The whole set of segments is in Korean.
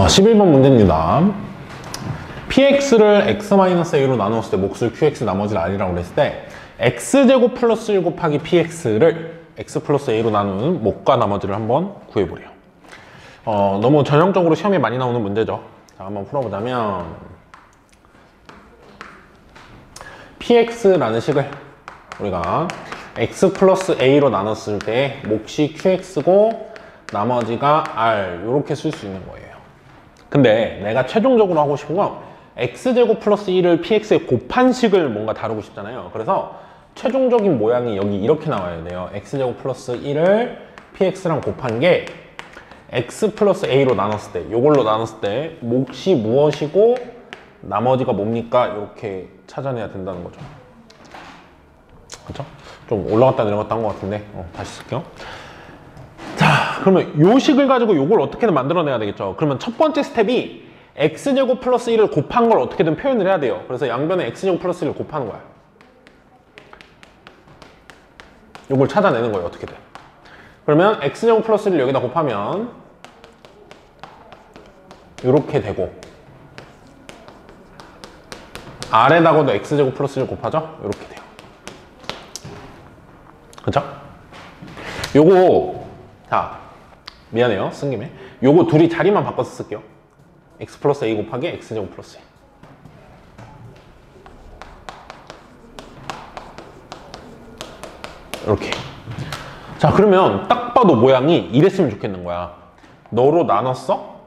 11번 문제입니다. px를 x-a로 나눴을 때 몫을 qx 나머지를 r이라고 그랬을 때 x제곱 플러스 1 곱하기 px를 x 플러스 a로 나누는 몫과 나머지를 한번 구해보래요. 너무 전형적으로 시험에 많이 나오는 문제죠. 자, 한번 풀어보자면 px라는 식을 우리가 x 플러스 a로 나눴을 때 몫이 qx고 나머지가 r 이렇게 쓸 수 있는 거예요. 근데 내가 최종적으로 하고 싶은 건 x제곱 플러스 1을 px에 곱한 식을 뭔가 다루고 싶잖아요. 그래서 최종적인 모양이 여기 이렇게 나와야 돼요. x제곱 플러스 1을 px랑 곱한 게 x 플러스 a로 나눴을 때, 이걸로 나눴을 때 몫이 무엇이고 나머지가 뭡니까? 이렇게 찾아내야 된다는 거죠. 그렇죠? 좀 올라갔다 내려갔다 한 것 같은데 다시 쓸게요. 자, 그러면 이 식을 가지고 이걸 어떻게든 만들어내야 되겠죠. 그러면 첫 번째 스텝이 x제곱 플러스 1을 곱한 걸 어떻게든 표현을 해야 돼요. 그래서 양변에 x제곱 플러스 1을 곱하는 거야. 이걸 찾아내는 거예요, 어떻게든. 그러면 x제곱 플러스 1을 여기다 곱하면 이렇게 되고 아래다가도 x제곱 플러스 1 곱하죠? 이렇게 돼요. 그쵸? 요거 자, 미안해요, 쓴 김에 요거 둘이 자리만 바꿔서 쓸게요. x 플러스 a 곱하기 x제곱 플러스 1. 이렇게. 자, 그러면 딱 봐도 모양이 이랬으면 좋겠는 거야. 너로 나눴어?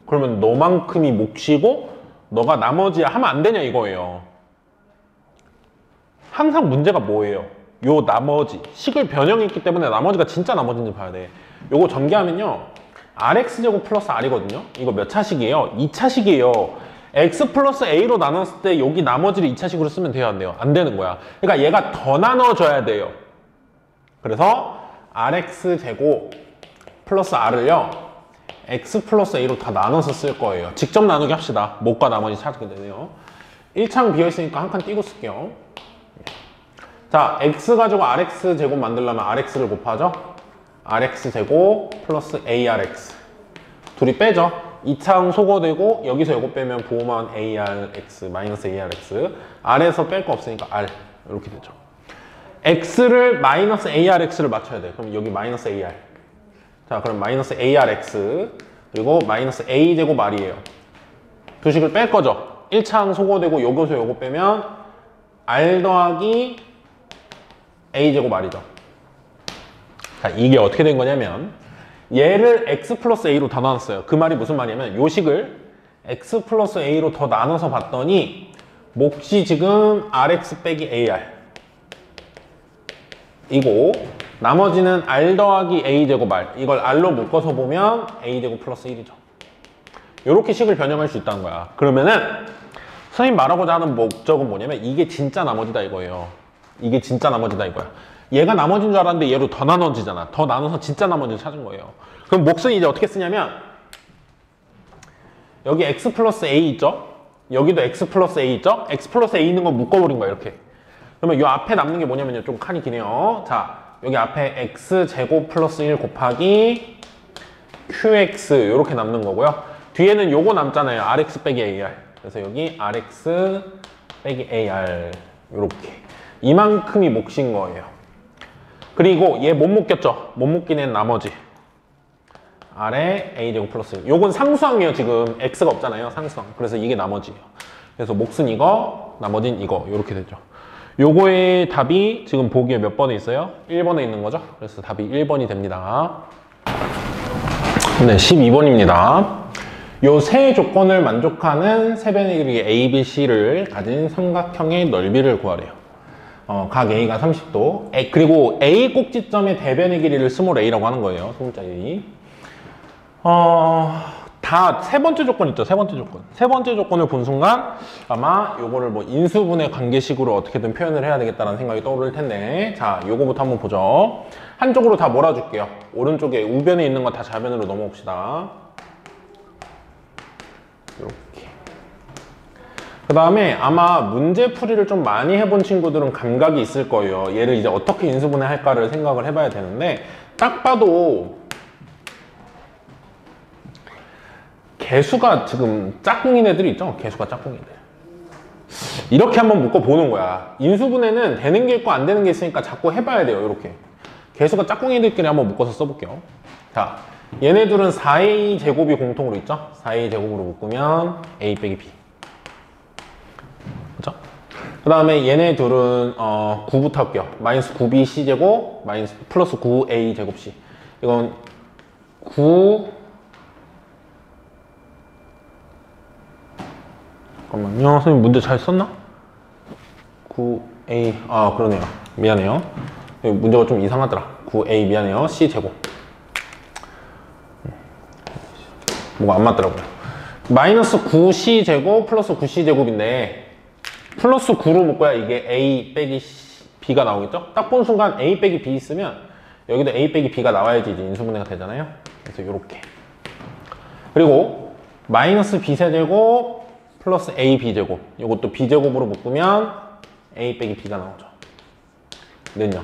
그러면 너만큼이 몫이고 너가 나머지 하면 안 되냐 이거예요. 항상 문제가 뭐예요? 요 나머지 식을 변형했기 때문에 나머지가 진짜 나머지인지 봐야 돼. 요거 전개하면요 rx제곱 플러스 r이거든요. 이거 몇 차식이에요? 2차식이에요. x 플러스 a로 나눴을 때 여기 나머지를 2차식으로 쓰면 돼요, 안 돼요? 안 되는 거야. 그러니까 얘가 더 나눠져야 돼요. 그래서 rx제곱 플러스 r을요 x 플러스 a로 다 나눠서 쓸 거예요. 직접 나누기 합시다. 몫과 나머지 찾게 되네요. 1창 비어있으니까 한 칸 띄고 쓸게요. 자, x 가지고 rx 제곱 만들려면 rx를 곱하죠. rx 제곱 플러스 arx 둘이 빼죠. 2창 소거되고 여기서 이거 빼면 보호만 arx 마이너스 arx r에서 뺄 거 없으니까 r 이렇게 되죠. x를 마이너스 arx를 맞춰야 돼. 그럼 여기 마이너스 ar. 자, 그럼 마이너스 arx 그리고 마이너스 a 제곱 r이에요. 두 식을 뺄 거죠. 1창 소거되고 여기서 요거 빼면 r 더하기 a 제곱 r이죠. 자, 이게 어떻게 된 거냐면 얘를 x 플러스 a로 다 나눴어요. 그 말이 무슨 말이냐면 요 식을 x 플러스 a로 더 나눠서 봤더니 몫이 지금 rx 빼기 ar 이고 나머지는 r 더하기 a 제곱 r 이걸 r로 묶어서 보면 a 제곱 플러스 1이죠. 요렇게 식을 변형할 수 있다는 거야. 그러면은 선생님 말하고자 하는 목적은 뭐냐면 이게 진짜 나머지다 이거예요. 이게 진짜 나머지다 이거야. 얘가 나머지인 줄 알았는데 얘로 더 나눠지잖아. 더 나눠서 진짜 나머지를 찾은 거예요. 그럼 몫은 이제 어떻게 쓰냐면 여기 x 플러스 a 있죠? 여기도 x 플러스 a 있죠? x 플러스 a 있는 거 묶어버린 거야 이렇게. 그러면 이 앞에 남는 게 뭐냐면요, 좀 칸이 기네요. 자, 여기 앞에 x 제곱 플러스 1 곱하기 qx 이렇게 남는 거고요. 뒤에는 요거 남잖아요. rx 빼기 ar. 그래서 여기 rx 빼기 ar 이렇게 이만큼이 몫인 거예요. 그리고 얘 못 묶였죠? 못 묶인 애는 나머지 아래 a제곱 플러스 1. 요건 상수항이에요. 지금 x가 없잖아요. 상수항. 그래서 이게 나머지예요. 그래서 몫은 이거, 나머지는 이거 이렇게 되죠. 요거의 답이 지금 보기에 몇 번에 있어요? 1번에 있는 거죠. 그래서 답이 1번이 됩니다. 네, 12번입니다. 요 세 조건을 만족하는 세변의 길이 A, B, C를 가진 삼각형의 넓이를 구하래요. 각 A가 30도. 그리고 A 꼭지점의 대변의 길이를 스몰 a라고 하는 거예요. 스몰짜리. 다 세 번째 조건 있죠. 세 번째 조건. 세 번째 조건을 본 순간 아마 요거를 뭐 인수분해 관계식으로 어떻게든 표현을 해야 되겠다는 생각이 떠오를 텐데, 자, 요거부터 한번 보죠. 한쪽으로 다 몰아줄게요. 오른쪽에 우변에 있는 거 다 좌변으로 넘어옵시다. 이렇게. 그 다음에 아마 문제풀이를 좀 많이 해본 친구들은 감각이 있을 거예요. 얘를 이제 어떻게 인수분해 할까를 생각을 해봐야 되는데, 딱 봐도 개수가 지금 짝꿍인 애들이 있죠? 개수가 짝꿍인 애들. 이렇게 한번 묶어보는 거야. 인수분해는 되는 게 있고 안 되는 게 있으니까 자꾸 해봐야 돼요. 이렇게. 개수가 짝꿍이들끼리 한번 묶어서 써볼게요. 자, 얘네들은 4a 제곱이 공통으로 있죠? 4a 제곱으로 묶으면 a 빼기 b. 그죠? 그 다음에 얘네 둘은 9부터 할게요. 마이너스 9b c제곱 마이너스 플러스 9a 제곱 c. 이건 9 잠깐만요. 선생님 문제 잘 썼나? 9a 그러네요. 미안해요. 문제가 좀 이상하더라. 9a 미안해요. c 제곱. 뭐가 안 맞더라고요. 마이너스 9c 제곱 플러스 9c 제곱인데 플러스 9로 묶어야 이게 a 빼기 b가 나오겠죠? 딱 본 순간 a 빼기 b 있으면 여기도 a 빼기 b가 나와야지 이제 인수분해가 되잖아요. 그래서 이렇게. 그리고 마이너스 b세제곱 플러스 a b제곱. 이것도 b제곱으로 묶으면 a 빼기 b가 나오죠. 는요.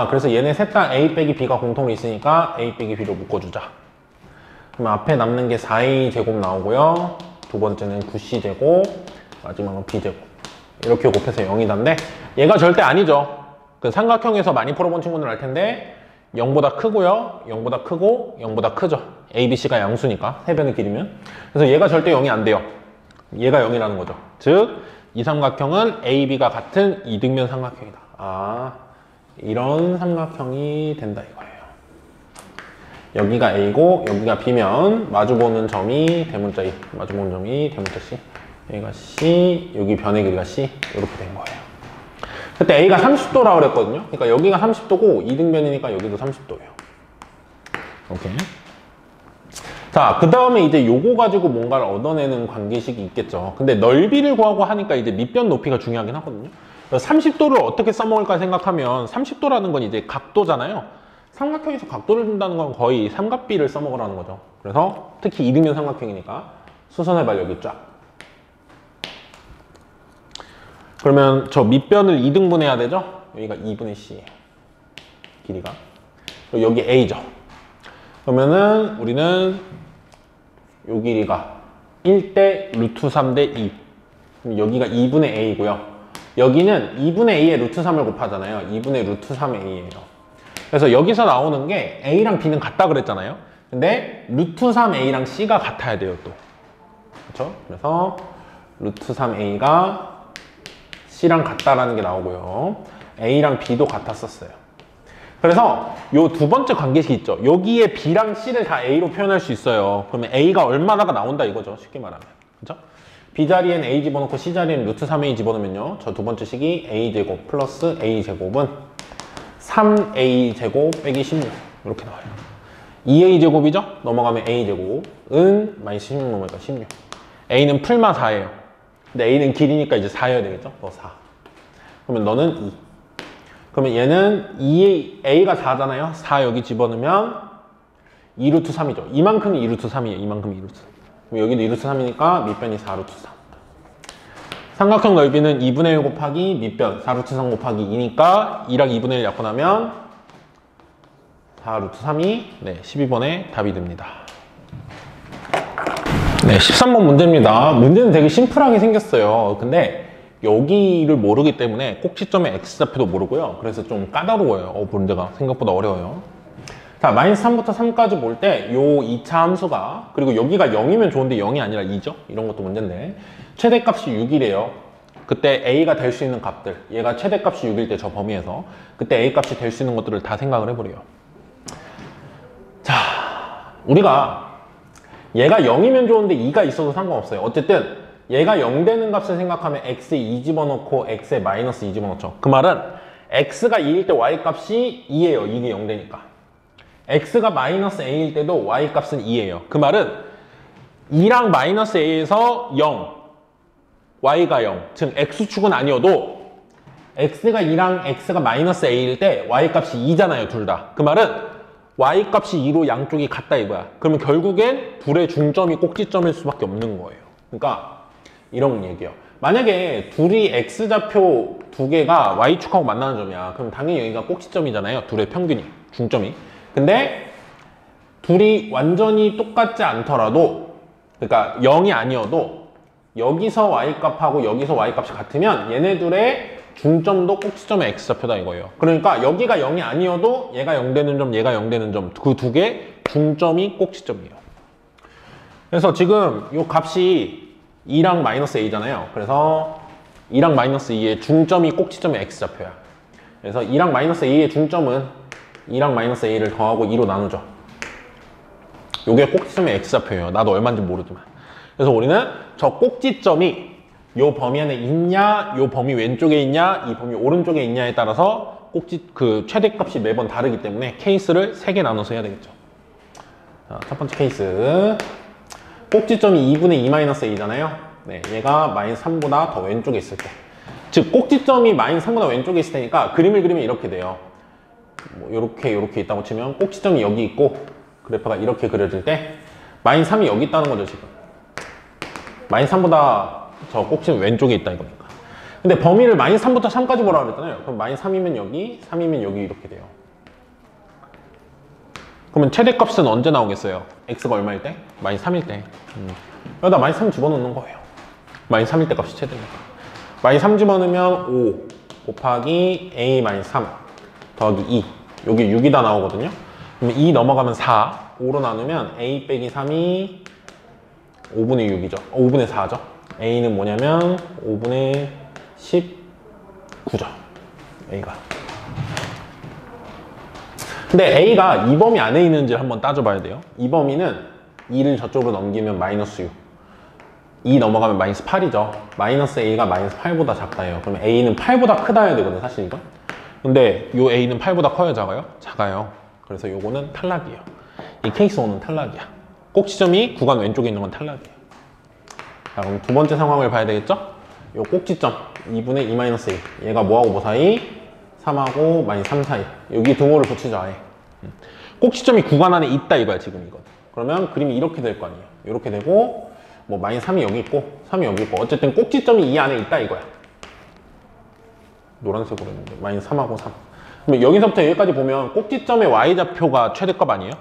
그래서 얘네 셋 다 a 빼기 b가 공통으로 있으니까 a 빼기 b로 묶어주자. 그럼 앞에 남는 게 4a 제곱 나오고요. 두 번째는 9c 제곱, 마지막은 b 제곱. 이렇게 곱해서 0이던데 얘가 절대 아니죠. 그 삼각형에서 많이 풀어본 친구들 알 텐데 0보다 크고요. 0보다 크고 0보다 크죠. a, b, c가 양수니까 세 배는 길이면. 그래서 얘가 절대 0이 안 돼요. 얘가 0이라는 거죠. 즉, 이 삼각형은 a, b가 같은 이등변 삼각형이다. 이런 삼각형이 된다 이거예요. 여기가 a고 여기가 b면 마주보는 점이 대문자 2, 마주보는 점이 대문자 c. 여기가 c, 여기 변의 길이가 c. 이렇게 된 거예요. 그때 a가 30도라고 그랬거든요. 그러니까 여기가 30도고 이등변이니까 여기도 30도예요. 오케이. 자, 그 다음에 이제 요거 가지고 뭔가를 얻어내는 관계식이 있겠죠. 근데 넓이를 구하고 하니까 이제 밑변 높이가 중요하긴 하거든요. 30도를 어떻게 써먹을까 생각하면 30도라는 건 이제 각도잖아요. 삼각형에서 각도를 준다는 건 거의 삼각비를 써먹으라는 거죠. 그래서 특히 이등변 삼각형이니까 수선해봐 여기 쫙. 그러면 저 밑변을 2등분 해야 되죠? 여기가 2분의 c예요. 길이가. 그리고 여기 a죠. 그러면은 우리는 요 길이가 1대 루트 3대 2. 그럼 여기가 2분의 a고요. 여기는 2분의 a에 루트 3을 곱하잖아요. 2분의 루트 3a예요. 그래서 여기서 나오는 게 a랑 b는 같다 그랬잖아요. 근데 루트 3a랑 c가 같아야 돼요 또. 그렇죠? 그래서 루트 3a가 c랑 같다라는 게 나오고요. a랑 b도 같았었어요. 그래서 요 두 번째 관계식 있죠. 여기에 b랑 c를 다 a로 표현할 수 있어요. 그러면 a가 얼마나가 나온다 이거죠. 쉽게 말하면. 그죠? b 자리엔 a 집어넣고 c 자리엔 루트 3a 집어넣으면요. 저 두 번째 식이 a제곱 플러스 a제곱은 3a제곱 빼기 16 이렇게 나와요. 2a제곱이죠? 넘어가면 a제곱은 마이너스 16 넘어가니까 16. a는 풀마 4예요. 근데 a는 길이니까 이제 4여야 되겠죠? 너 4. 그러면 너는 2. 그러면 얘는 2a가 4잖아요? 4 여기 집어넣으면 2루트 3이죠. 이만큼이 2루트 3이에요. 이만큼이 2루트 3. 그럼 여기도 2루트 3이니까 밑변이 4루트 3. 삼각형 넓이는 2분의 1 곱하기 밑변 4루트 3 곱하기 2니까 2랑 2분의 1 약분하면 4루트 3이 12번의 답이 됩니다. 네, 13번 문제입니다. 문제는 되게 심플하게 생겼어요. 근데 여기를 모르기 때문에 꼭지점의 x좌표도 모르고요. 그래서 좀 까다로워요. 문제가 생각보다 어려워요. 자, 마이너스 3부터 3까지 볼 때 요 2차 함수가, 그리고 여기가 0이면 좋은데 0이 아니라 2죠? 이런 것도 문제인데 최대값이 6이래요. 그때 a가 될 수 있는 값들, 얘가 최대값이 6일 때 저 범위에서 그때 a 값이 될 수 있는 것들을 다 생각을 해보래요. 자, 우리가 얘가 0이면 좋은데 2가 있어도 상관없어요. 어쨌든 얘가 0 되는 값을 생각하면 x에 2 집어넣고 x에 마이너스 2 집어넣죠. 그 말은 x가 2일 때 y 값이 2예요. 이게 0 되니까. x가 마이너스 a일 때도 y 값은 2예요. 그 말은 2랑 마이너스 a에서 0, y가 0. 즉 x축은 아니어도 x가 2랑 x가 마이너스 a일 때 y 값이 2잖아요. 둘 다. 그 말은 y 값이 2로 양쪽이 같다 이거야. 그러면 결국엔 둘의 중점이 꼭지점일 수밖에 없는 거예요. 그러니까 이런 얘기예요. 만약에 둘이 x좌표 두 개가 y축하고 만나는 점이야. 그럼 당연히 여기가 꼭지점이잖아요. 둘의 평균이, 중점이. 근데 둘이 완전히 똑같지 않더라도 그러니까 0이 아니어도 여기서 y값하고 여기서 y값이 같으면 얘네들의 중점도 꼭지점의 x좌표다 이거예요. 그러니까 여기가 0이 아니어도 얘가 0 되는 점, 얘가 0 되는 점, 그 두 개 중점이 꼭지점이에요. 그래서 지금 이 값이 2랑 마이너스 a잖아요. 그래서 2랑 마이너스 2의 중점이 꼭지점의 x좌표야. 그래서 2랑 마이너스 a의 중점은 2랑 마이너스 a를 더하고 2로 나누죠. 요게 꼭지점의 x좌표예요. 나도 얼마인지 모르지만. 그래서 우리는 저 꼭지점이 요 범위 안에 있냐, 요 범위 왼쪽에 있냐, 이 범위 오른쪽에 있냐에 따라서 그 최대값이 매번 다르기 때문에 케이스를 3개 나눠서 해야 되겠죠. 자, 첫 번째 케이스. 꼭지점이 2분의 2-a잖아요. 네, 얘가 마이너스 3보다 더 왼쪽에 있을 때. 즉, 꼭지점이 마이너스 3보다 왼쪽에 있을 테니까 그림을 그리면 이렇게 돼요. 뭐 요렇게 있다고 치면 꼭지점이 여기 있고 그래프가 이렇게 그려질 때 마이너스 3이 여기 있다는 거죠, 지금. 마이너스 3보다 저 꼭지점 왼쪽에 있다 이거니까. 근데 범위를 마이너스 3부터 3까지 보라고 그랬잖아요. 그럼 마이너스 3이면 여기, 3이면 여기 이렇게 돼요. 그러면 최대값은 언제 나오겠어요? x가 얼마일 때? 마이너스 3일 때. 여기다 마이너스 3 집어넣는 거예요. 마이너스 3일 때 값이 최대니까. 마이너스 3 집어넣으면 5 곱하기 a 마이너스 3 더하기 2. 여기 6이다 나오거든요. 그러면 2 넘어가면 4. 5로 나누면 a 빼기 3이 5분의 6이죠. 5분의 4죠. a는 뭐냐면 5분의 19죠. a가. 근데 a가 이 범위 안에 있는지를 한번 따져봐야 돼요. 이 범위는 2를 저쪽으로 넘기면 마이너스 6. 2 넘어가면 마이너스 8이죠. 마이너스 a가 마이너스 8보다 작다예요. 그러면 a는 8보다 크다 해야 되거든요, 사실 이건. 근데 요 a는 8보다 커요, 작아요? 작아요. 그래서 요거는 탈락이에요. 이 케이스 5는 탈락이야. 꼭지점이 구간 왼쪽에 있는 건 탈락이에요. 자, 그럼 두 번째 상황을 봐야 되겠죠? 요 꼭지점 2분의 2-a. 얘가 뭐하고 뭐 사이? 3하고 마이너스 3 사이. 여기 등호를 붙이죠, 아예. 꼭지점이 구간 안에 있다 이거야, 지금 이건. 그러면 그림이 이렇게 될 거 아니에요. 이렇게 되고 뭐 마이너스 3이 여기 있고 3이 여기 있고 어쨌든 꼭지점이 이 안에 있다 이거야. 노란색으로 했는데 마이너스 3하고 3. 그럼 여기서부터 여기까지 보면 꼭지점의 y좌표가 최대값 아니에요?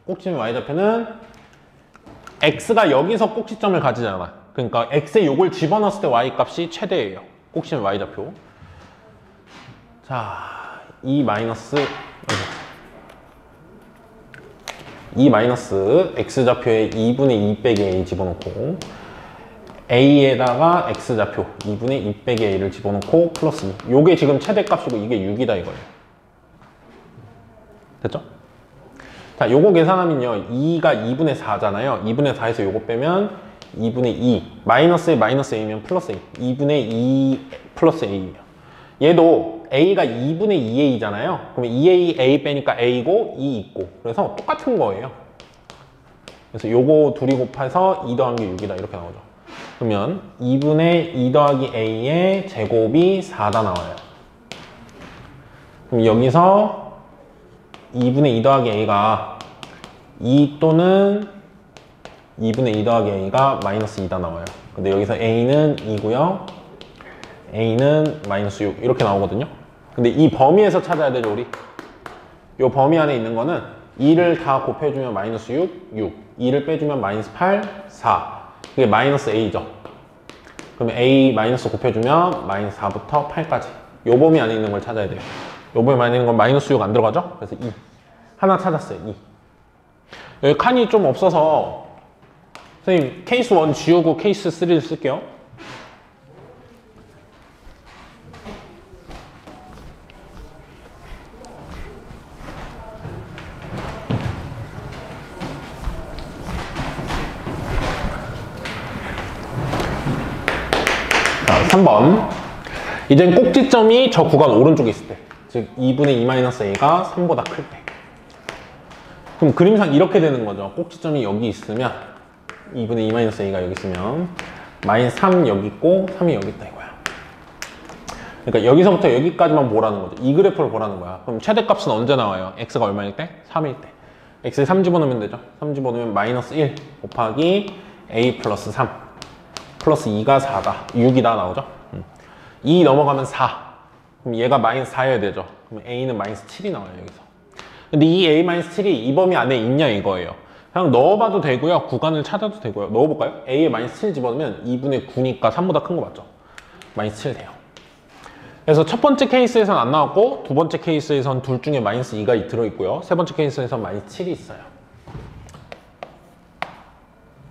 꼭지점의 y좌표는 x가 여기서 꼭지점을 가지잖아. 그러니까 x에 요걸 집어넣었을 때 y값이 최대예요. 꼭지점의 y좌표. 자, 이 마이너스 x좌표에 2분의 2 빼기 a 집어넣고 a에다가 x좌표 2분의 2 빼기 a를 집어넣고 플러스 2. 요게 지금 최대값이고 이게 6이다 이거예요. 됐죠? 자, 요거 계산하면요. 2가 2분의 4잖아요. 2분의 4에서 요거 빼면 2분의 2. 마이너스에 마이너스 a면 플러스 a. 2분의 2 플러스 a예요. 얘도 a가 2분의 2a잖아요. 그러면 2a, a 빼니까 a고 2 있고. 그래서 똑같은 거예요. 그래서 요거 둘이 곱해서 2 더한 게 6이다. 이렇게 나오죠. 그러면 2분의 2 더하기 a의 제곱이 4다 나와요. 그럼 여기서 2분의 2 더하기 a가 2 또는 2분의 2 더하기 a가 마이너스 2다 나와요. 근데 여기서 a는 2고요. a는 마이너스 6 이렇게 나오거든요. 근데 이 범위에서 찾아야 되죠, 우리. 이 범위 안에 있는 거는 2를 다 곱해주면 마이너스 6. 2를 빼주면 마이너스 8, 4. 이게 마이너스 a죠. 그러면 a 마이너스 곱해주면 마이너스 4부터 8까지. 이 범위 안에 있는 걸 찾아야 돼요. 이 범위 안에 있는 건 마이너스 6 안 들어가죠? 그래서 2. 하나 찾았어요, 2. 여기 칸이 좀 없어서 선생님 케이스 1 지우고 케이스 3를 쓸게요. 자, 3번. 이젠 꼭지점이 저 구간 오른쪽에 있을 때, 즉 2분의 2-a가 3보다 클 때. 그럼 그림상 이렇게 되는 거죠. 꼭지점이 여기 있으면 2분의 2-a가 여기 있으면 마이너스 3 여기 있고 3이 여기 있다 이거야. 그러니까 여기서부터 여기까지만 보라는 거죠. 이 그래프를 보라는 거야. 그럼 최대값은 언제 나와요? x가 얼마일 때? 3일 때. x에 3 집어넣으면 되죠. 3 집어넣으면 마이너스 1 곱하기 a 플러스 3 플러스 2가 4다. 6이다 나오죠. 2 넘어가면 4. 그럼 얘가 마이너스 4여야 되죠. 그럼 a는 마이너스 7이 나와요, 여기서. 근데 이 a-7이 이 범위 안에 있냐 이거예요. 그냥 넣어봐도 되고요. 구간을 찾아도 되고요. 넣어볼까요? A에 마이너스 7 집어넣으면 2분의 9니까 3보다 큰 거 맞죠? 마이너스 7 돼요. 그래서 첫 번째 케이스에선 안 나왔고 두 번째 케이스에선 둘 중에 마이너스 2가 들어있고요. 세 번째 케이스에선 마이너스 7이 있어요.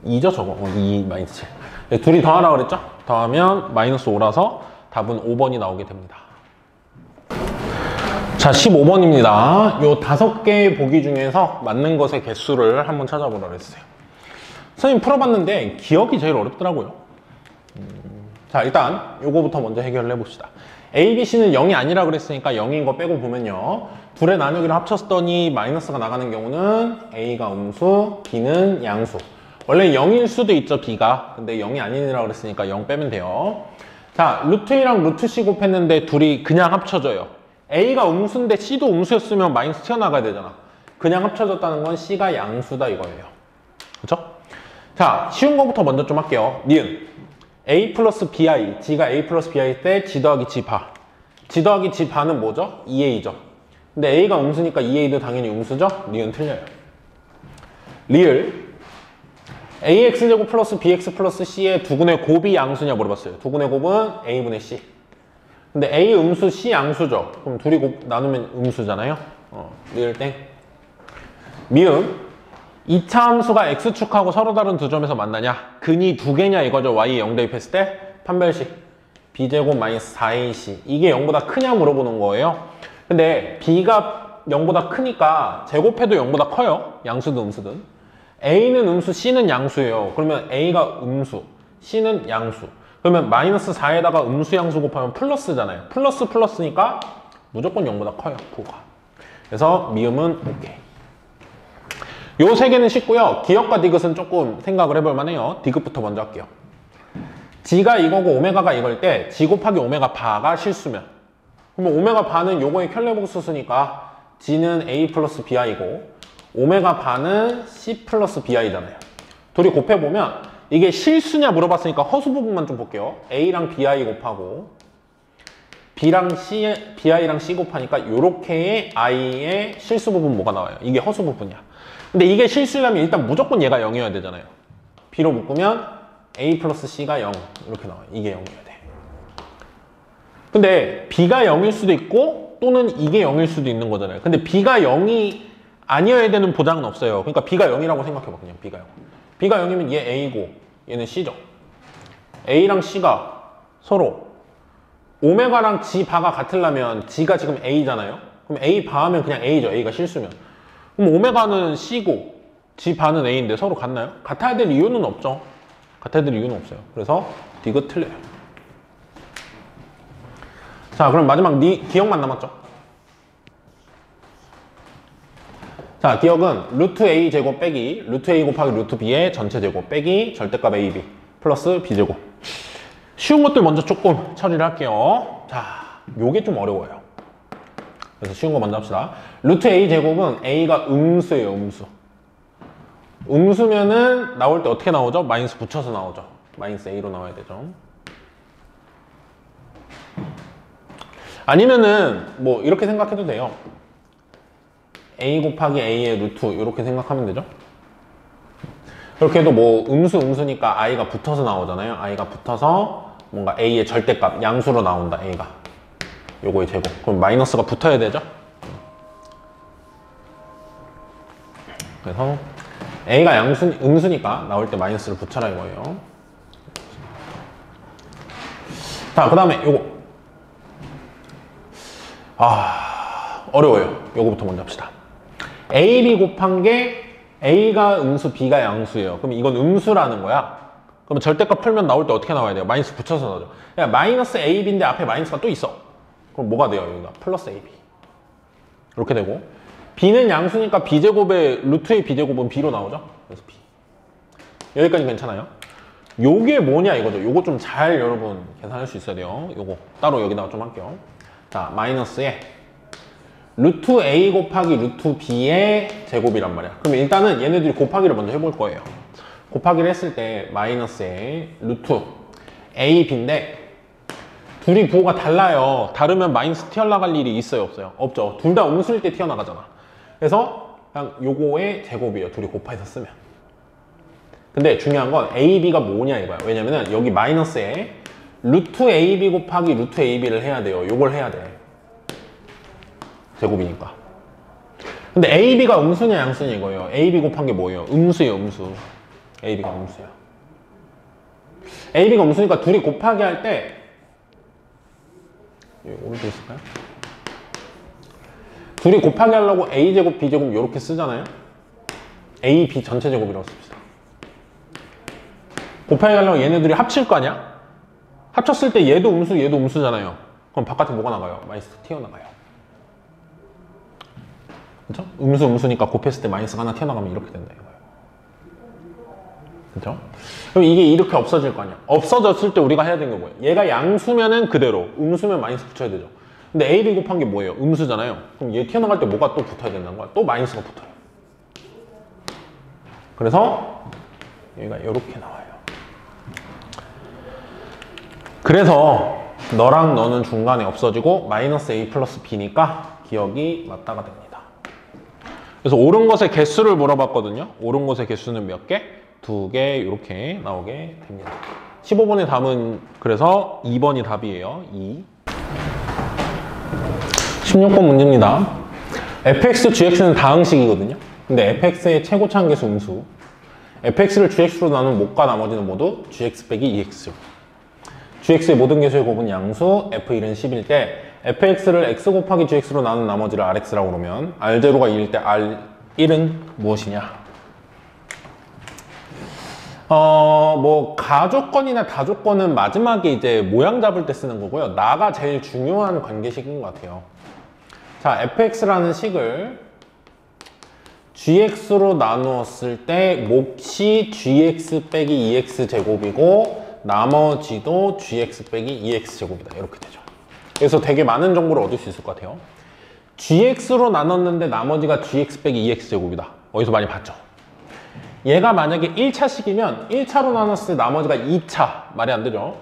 2죠 저거? 2 마이너스 7. 네, 둘이 더하라고 그랬죠? 더하면 마이너스 5라서 답은 5번이 나오게 됩니다. 자, 15번입니다. 요 5개의 보기 중에서 맞는 것의 개수를 한번 찾아보라 그랬어요. 선생님 풀어봤는데 기억이 제일 어렵더라고요. 자, 일단 요거부터 먼저 해결을 해봅시다. A, B, C는 0이 아니라 그랬으니까 0인 거 빼고 보면요. 둘의 나누기를 합쳤더니 마이너스가 나가는 경우는 A가 음수, B는 양수. 원래 0일 수도 있죠, B가. 근데 0이 아니라 그랬으니까 0 빼면 돼요. 자, 루트 1랑 루트 C 곱했는데 둘이 그냥 합쳐져요. A가 음수인데 C도 음수였으면 마이너스 튀어나가야 되잖아. 그냥 합쳐졌다는 건 C가 양수다 이거예요. 그쵸? 자, 쉬운 거부터 먼저 좀 할게요. 니은 A 플러스 BI, G가 A 플러스 BI 때 G 더하기 G 바. G 더하기 G 바는 뭐죠? 2A죠. 근데 A가 음수니까 2A도 당연히 음수죠? 니은 틀려요. 리을 AX제곱 플러스 BX 플러스 C의 두근의 곱이 양수냐 물어봤어요. 두근의 곱은 A분의 C. 근데 A 음수, C 양수죠. 그럼 둘이 곱 나누면 음수잖아요. 리을 땡. 미음 2차 함수가 X축하고 서로 다른 두 점에서 만나냐? 근이 두 개냐 이거죠. Y에 0 대입했을 때 판별식 B제곱 마이너스 4AC 이게 0보다 크냐 물어보는 거예요. 근데 B가 0보다 크니까 제곱해도 0보다 커요. 양수든 음수든. A는 음수, C는 양수예요. 그러면 A가 음수, C는 양수. 그러면 마이너스 4에다가 음수 양수 곱하면 플러스잖아요. 플러스 플러스니까 무조건 0보다 커요. 9가. 그래서 미음은 오케이. 요 세 개는 쉽고요. 기억과 디귿은 조금 생각을 해볼 만해요. 디귿부터 먼저 할게요. G가 이거고 오메가가 이걸 때 G 곱하기 오메가 바가 실수면 그러면 오메가 바는 요거의 켤레복수수니까 G는 A 플러스 BI고 오메가 바는 C 플러스 BI잖아요. 둘이 곱해보면 이게 실수냐 물어봤으니까 허수 부분만 좀 볼게요. A랑 BI 곱하고 B랑 C, BI랑 C 곱하니까 요렇게의 I의 실수 부분 뭐가 나와요? 이게 허수 부분이야. 근데 이게 실수라면 일단 무조건 얘가 0이어야 되잖아요. B로 묶으면 A 플러스 C가 0 이렇게 나와요. 이게 0이어야 돼. 근데 B가 0일 수도 있고 또는 이게 0일 수도 있는 거잖아요. 근데 B가 0이 아니어야 되는 보장은 없어요. 그러니까 B가 0이라고 생각해봐. 그냥 B가 0. B가 0이면 얘 A고 얘는 C죠. A랑 C가 서로 오메가랑 G 바가 같으려면 G가 지금 A잖아요. 그럼 A 바하면 그냥 A죠. A가 실수면. 그럼 오메가는 C고 G 바는 A인데 서로 같나요? 같아야 될 이유는 없죠. 같아야 될 이유는 없어요. 그래서 디귿 틀려요. 자, 그럼 마지막 기억만 남았죠? 자, 기억은 루트 A 제곱 빼기 루트 A 곱하기 루트 B의 전체 제곱 빼기 절대값 AB 플러스 B제곱. 쉬운 것들 먼저 조금 처리를 할게요. 자, 요게 좀 어려워요. 그래서 쉬운 거 먼저 합시다. 루트 A 제곱은 A가 음수예요, 음수. 음수면은 나올 때 어떻게 나오죠? 마이너스 붙여서 나오죠. 마이너스 A로 나와야 되죠. 아니면은 뭐 이렇게 생각해도 돼요. A 곱하기 A의 루트 이렇게 생각하면 되죠. 그렇게 해도 뭐 음수니까 I가 붙어서 나오잖아요. I가 붙어서 뭔가 A의 절대값 양수로 나온다. A가 요거의 제곱. 그럼 마이너스가 붙어야 되죠. 그래서 A가 음수니까 나올 때 마이너스를 붙여라 이거예요. 자, 그 다음에 요거 어려워요. 요거부터 먼저 합시다. A, B 곱한 게 A가 음수, B가 양수예요. 그럼 이건 음수라는 거야. 그럼 절대값 풀면 나올 때 어떻게 나와야 돼요? 마이너스 붙여서 나오죠. 그냥 마이너스 AB인데 앞에 마이너스가 또 있어. 그럼 뭐가 돼요? 여기가 플러스 AB 이렇게 되고 B는 양수니까 B제곱의 루트의 B제곱은 B로 나오죠. 그래서 B. 여기까지 괜찮아요? 요게 뭐냐 이거죠. 요거 좀 잘 여러분 계산할 수 있어야 돼요. 요거 따로 여기다가 좀 할게요. 자, 마이너스에 루트 A 곱하기 루트 B의 제곱이란 말이야. 그럼 일단은 얘네들이 곱하기를 먼저 해볼 거예요. 곱하기를 했을 때 마이너스에 루트 A, B인데 둘이 부호가 달라요. 다르면 마이너스 튀어나갈 일이 있어요, 없어요? 없죠. 둘 다 음수일 때 튀어나가잖아. 그래서 그냥 요거의 제곱이에요. 둘이 곱해서 쓰면. 근데 중요한 건 AB가 뭐냐 이거야. 왜냐면은 여기 마이너스에 루트 AB 곱하기 루트 AB를 해야 돼요. 요걸 해야 돼. 제곱이니까. 근데 AB가 음수냐 양수냐 이거예요. AB 곱한 게 뭐예요? 음수예요, 음수. AB가 음수야. AB가 음수니까 둘이 곱하기 할 때 여기 오른쪽에 있을까요? 둘이 곱하기 하려고 A제곱, B제곱 이렇게 쓰잖아요. A, B 전체 제곱이라고 씁시다. 곱하기 하려고 얘네들이 합칠 거 아니야? 합쳤을 때 얘도 음수, 얘도 음수잖아요. 그럼 바깥에 뭐가 나가요? 마이너스 튀어나가요. 그쵸? 음수, 음수니까 곱했을 때 마이너스가 하나 튀어나가면 이렇게 된다 이거예요. 그쵸? 그럼 이게 이렇게 없어질 거 아니야? 없어졌을 때 우리가 해야 되는 게 뭐예요? 얘가 양수면은 그대로, 음수면 마이너스 붙여야 되죠. 근데 AB 곱한 게 뭐예요? 음수잖아요. 그럼 얘 튀어나갈 때 뭐가 또 붙어야 된다는 거야? 또 마이너스가 붙어요. 그래서 얘가 이렇게 나와요. 그래서 너랑 너는 중간에 없어지고 마이너스 A 플러스 B니까 기억이 맞다가 됩니다. 그래서 옳은 것의 개수를 물어봤거든요. 옳은 것의 개수는 몇 개? 2개 이렇게 나오게 됩니다. 15번의 답은 그래서 2번이 답이에요. 2. 16번 문제입니다. fx, gx는 다항식이거든요. 근데 fx의 최고차항계수 음수, fx를 gx로 나눈 못과 나머지는 모두 gx 빼기 2x. gx의 모든 개수의 곱은 양수, f1은 10일 때 fx를 x 곱하기 gx로 나눈 나머지를 rx라고 그러면 r0가 2일 때 r1은 무엇이냐? 뭐 가조건이나 다조건은 마지막에 이제 모양 잡을 때 쓰는 거고요. 나가 제일 중요한 관계식인 것 같아요. 자, fx라는 식을 gx로 나누었을 때 몫이 gx 빼기 2x 제곱이고 나머지도 gx 빼기 2x 제곱이다. 이렇게 되죠. 그래서 되게 많은 정보를 얻을 수 있을 것 같아요. gx로 나눴는데 나머지가 gx 빼기 2x 제곱이다. 어디서 많이 봤죠? 얘가 만약에 1차식이면 1차로 나눴을 때 나머지가 2차. 말이 안 되죠.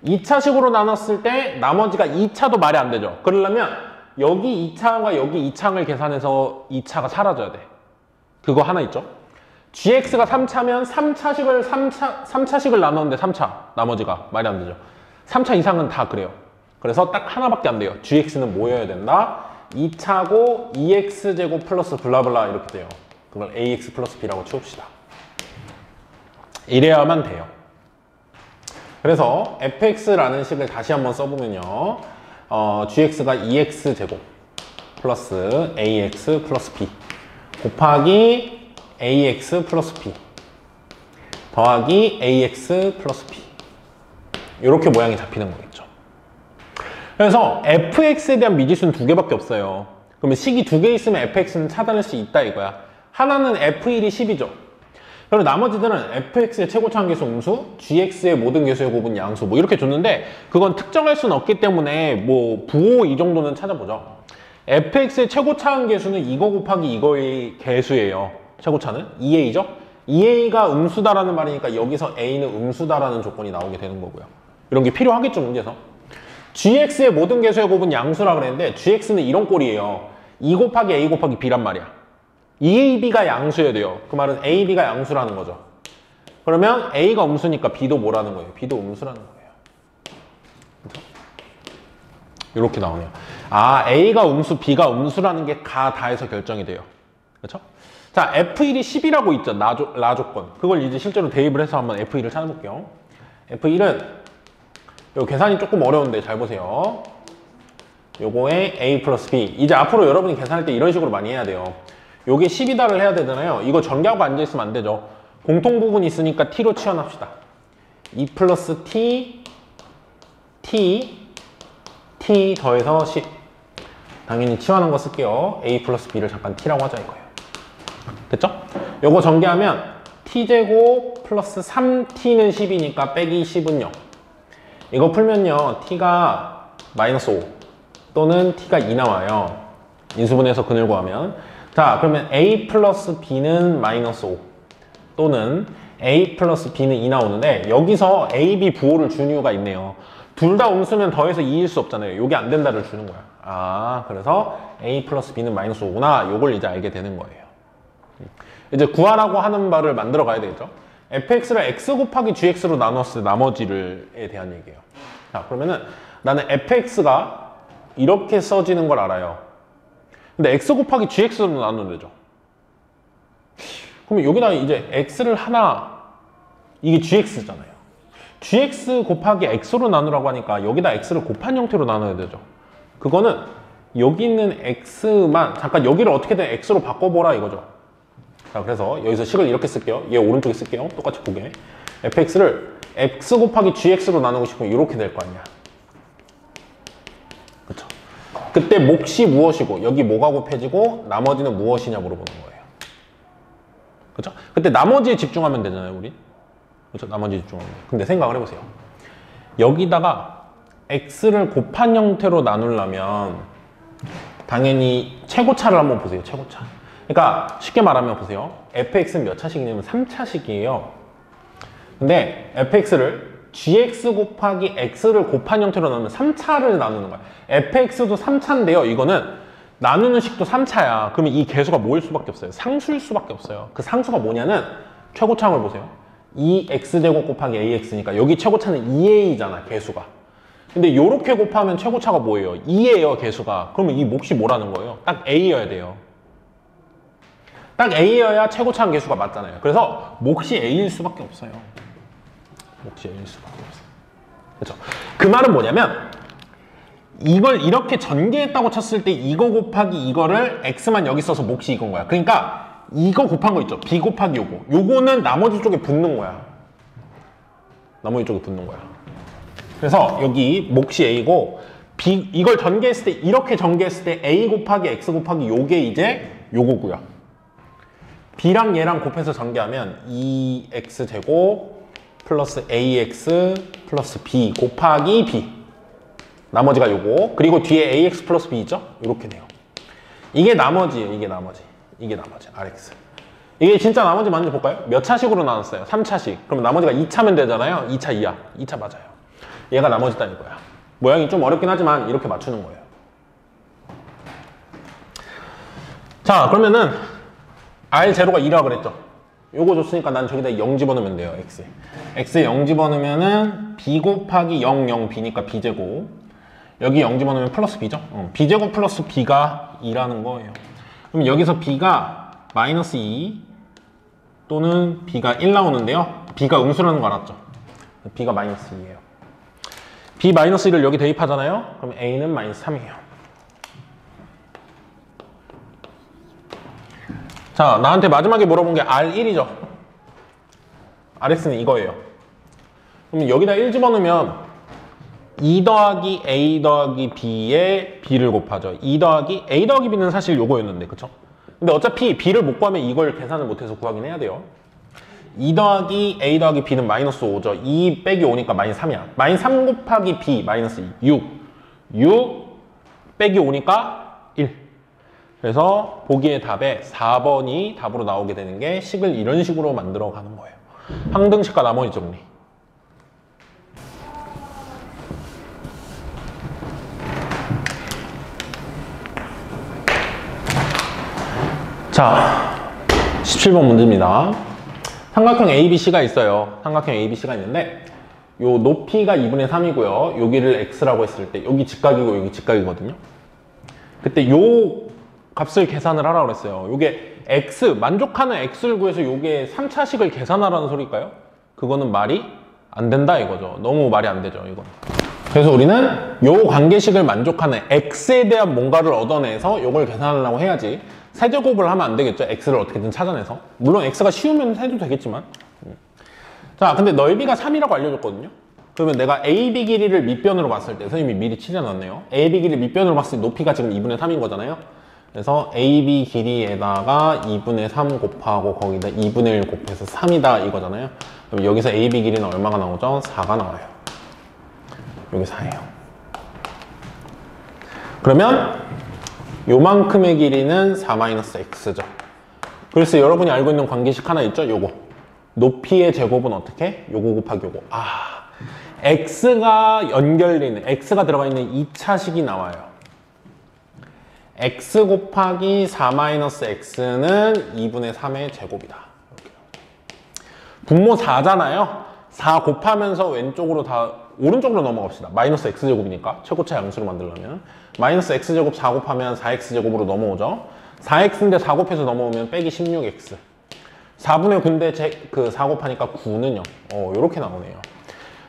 2차식으로 나눴을 때 나머지가 2차도 말이 안 되죠. 그러려면 여기 2차항과 여기 2차항을 계산해서 2차가 사라져야 돼. 그거 하나 있죠. gx가 3차면 3차식을 나눴는데 3차. 나머지가 말이 안 되죠. 3차 이상은 다 그래요. 그래서 딱 하나밖에 안 돼요. gx는 뭐여야 된다? 2차고 2x제곱 플러스 블라블라 이렇게 돼요. 그걸 ax 플러스 b라고 치웁시다. 이래야만 돼요. 그래서 fx라는 식을 다시 한번 써보면요. gx가 2x제곱 플러스 ax 플러스 b 곱하기 ax 플러스 b 더하기 ax 플러스 b 이렇게 모양이 잡히는 거겠죠. 그래서 fx에 대한 미지수는 두 개밖에 없어요. 그러면 식이 두 개 있으면 fx는 찾아낼 수 있다 이거야. 하나는 f1이 10이죠. 그리고 나머지들은 fx의 최고차항계수 음수, gx의 모든 개수의 곱은 양수 뭐 이렇게 줬는데 그건 특정할 수는 없기 때문에 뭐 부호 이 정도는 찾아보죠. fx의 최고차항계수는 이거 곱하기 이거의 개수예요. 최고차는 2a죠. 2a가 음수다라는 말이니까 여기서 a는 음수다라는 조건이 나오게 되는 거고요. 이런 게 필요하겠죠, 문제에서. gx의 모든 개수의 곱은 양수라 그랬는데 gx는 이런 꼴이에요. 2 곱하기 a 곱하기 b란 말이야. 2ab가 양수여야 돼요. 그 말은 ab가 양수라는 거죠. 그러면 a가 음수니까 b도 뭐라는 거예요? b도 음수라는 거예요. 그렇죠? 이렇게 나오네요. 아, a가 음수, b가 음수라는 게 가 다해서 결정이 돼요. 그렇죠? 자, f1이 10이라고 있죠. 라 조건. 그걸 이제 실제로 대입을 해서 한번 f1을 찾아볼게요. f1은 요 계산이 조금 어려운데 잘 보세요. 요거에 a 플러스 b. 이제 앞으로 여러분이 계산할 때 이런 식으로 많이 해야 돼요. 요게 10이다를 해야 되잖아요. 이거 전개하고 앉아있으면 안 되죠. 공통 부분이 있으니까 t로 치환합시다. 2 플러스 t, t 더해서 10. 당연히 치환한 거 쓸게요. a 플러스 b를 잠깐 t라고 하자 이거예요. 됐죠? 요거 전개하면 t제곱 플러스 3t는 10이니까 빼기 10은 0. 이거 풀면요. t가 마이너스 5 또는 t가 2 나와요. 인수분해해서 근을 구하면. 자, 그러면 a 플러스 b는 마이너스 5 또는 a 플러스 b는 2 나오는데 여기서 a, b 부호를 준 이유가 있네요. 둘 다 음수면 더해서 2일 수 없잖아요. 요게 안 된다를 주는 거야. 아, 그래서 a 플러스 b는 마이너스 5구나. 요걸 이제 알게 되는 거예요. 이제 구하라고 하는 바를 만들어 가야 되겠죠. fx를 x 곱하기 gx로 나눴을 때 나머지를에 대한 얘기예요. 자, 그러면은 나는 fx가 이렇게 써지는 걸 알아요. 근데 x 곱하기 gx로 나누면 되죠. 그러면 여기다 이제 x를 하나, 이게 gx잖아요. gx 곱하기 x로 나누라고 하니까 여기다 x를 곱한 형태로 나눠야 되죠. 그거는 여기 있는 x만 잠깐 여기를 어떻게든 x로 바꿔보라 이거죠. 자, 그래서 여기서 식을 이렇게 쓸게요. 얘 오른쪽에 쓸게요. 똑같이 보게. fx를 x 곱하기 gx로 나누고 싶으면 이렇게 될 거 아니야. 그쵸? 그때 몫이 무엇이고 여기 뭐가 곱해지고 나머지는 무엇이냐 물어보는 거예요. 그쵸? 그때 나머지에 집중하면 되잖아요, 우리. 그쵸? 나머지에 집중하면. 근데 생각을 해보세요. 여기다가 x를 곱한 형태로 나누려면 당연히 최고차를 한번 보세요. 최고차. 그러니까 쉽게 말하면 보세요. fx는 몇 차식이냐면 3차식이에요. 근데 fx를 gx 곱하기 x를 곱한 형태로 나누면 3차를 나누는 거야. fx도 3차인데요. 이거는 나누는 식도 3차야. 그러면 이 개수가 뭐일 수밖에 없어요? 상수일 수밖에 없어요. 그 상수가 뭐냐는 최고차항을 보세요. 2x제곱 곱하기 ax니까 여기 최고차는 2a잖아, 개수가. 근데 요렇게 곱하면 최고차가 뭐예요? 2예요, 개수가. 그러면 이 몫이 뭐라는 거예요? 딱 a여야 돼요. 딱 a여야 최고차항 개수가 맞잖아요. 그래서 몫이 a일 수밖에 없어요. 몫이 a일 수밖에 없어요. 그렇죠? 그 말은 뭐냐면 이걸 이렇게 전개했다고 쳤을 때 이거 곱하기 이거를 x만 여기 써서 몫이 이건 거야. 그러니까 이거 곱한 거 있죠? b 곱하기 요거는 나머지 쪽에 붙는 거야. 나머지 쪽에 붙는 거야. 그래서 여기 몫이 a고 이걸 전개했을 때 이렇게 전개했을 때 a 곱하기 x 곱하기 요게 이제 요거고요. b랑 얘랑 곱해서 전개하면 2x제곱 플러스 ax 플러스 b 곱하기 b 나머지가 요거 그리고 뒤에 ax 플러스 b 있죠? 이렇게 돼요. 이게 나머지예요. 이게 나머지 rx. 이게 진짜 나머지 맞는지 볼까요? 몇 차식으로 나눴어요? 3차식. 그럼 나머지가 2차면 되잖아요. 2차 이하. 2차 맞아요. 얘가 나머지다는 거야. 모양이 좀 어렵긴 하지만 이렇게 맞추는 거예요. 자, 그러면은 r0가 2라 그랬죠? 요거 줬으니까 난 저기다 0 집어넣으면 돼요. x에 0 집어넣으면은 b 곱하기 0, 0, b니까 b제곱. 여기 0 집어넣으면 플러스 b죠? b제곱 플러스 b가 2라는 거예요. 그럼 여기서 b가 마이너스 2 또는 b가 1 나오는데요. b가 음수라는 거 알았죠? b가 마이너스 2예요. b 마이너스 1을 여기 대입하잖아요. 그럼 a는 마이너스 3이에요. 자, 나한테 마지막에 물어본 게 R1이죠. RX는 이거예요. 그럼 여기다 1 집어넣으면 2 더하기 A 더하기 B에 B를 곱하죠. 2 더하기 A 더하기 B는 사실 요거였는데, 그쵸? 근데 어차피 B를 못 구하면 이걸 계산을 못해서 구하긴 해야 돼요. 2 더하기 A 더하기 B는 마이너스 5죠. 2 빼기 5니까 마이너스 3이야. 마이너스 3 곱하기 B 마이너스 2, 6 빼기 5니까 1. 그래서 보기의 답에 4번이 답으로 나오게 되는 게 식을 이런 식으로 만들어 가는 거예요. 항등식과 나머지 정리. 자, 17번 문제입니다. 삼각형 ABC가 있어요. 삼각형 ABC가 있는데 요 높이가 2분의 3이고요. 여기를 x라고 했을 때 여기 직각이고 여기 직각이거든요. 그때 요 값을 계산을 하라고 그랬어요. 요게 x, 만족하는 x를 구해서 요게 3차식을 계산하라는 소리일까요? 그거는 말이 안 된다 이거죠. 너무 말이 안 되죠, 이건. 그래서 우리는 요 관계식을 만족하는 x에 대한 뭔가를 얻어내서 요걸 계산하려고 해야지 세제곱을 하면 안 되겠죠. x를 어떻게든 찾아내서. 물론 x가 쉬우면 해도 되겠지만. 자, 근데 넓이가 3이라고 알려줬거든요. 그러면 내가 AB 길이를 밑변으로 봤을 때, 선생님이 미리 칠해놨네요. AB 길이 밑변으로 봤을 때 높이가 지금 2분의 3인 거잖아요. 그래서 AB 길이에다가 2분의 3 곱하고 거기다 2분의 1 곱해서 3이다 이거잖아요. 그럼 여기서 AB 길이는 얼마가 나오죠? 4가 나와요. 여기 4예요. 그러면 요만큼의 길이는 4-x죠. 그래서 여러분이 알고 있는 관계식 하나 있죠? 요거. 높이의 제곱은 어떻게? 요거 곱하기 요거. x가 연결되어 있는, x가 들어가 있는 2차식이 나와요. x 곱하기 4-x는 2분의 3의 제곱이다. 분모 4잖아요. 4 곱하면서 왼쪽으로 다 오른쪽으로 넘어갑시다. 마이너스 x제곱이니까 최고차 양수로 만들려면 마이너스 x제곱 4 곱하면 4x제곱으로 넘어오죠. 4x인데 4 곱해서 넘어오면 빼기 16x. 4분의 9인데 그 4 곱하니까 9는요. 요렇게 나오네요.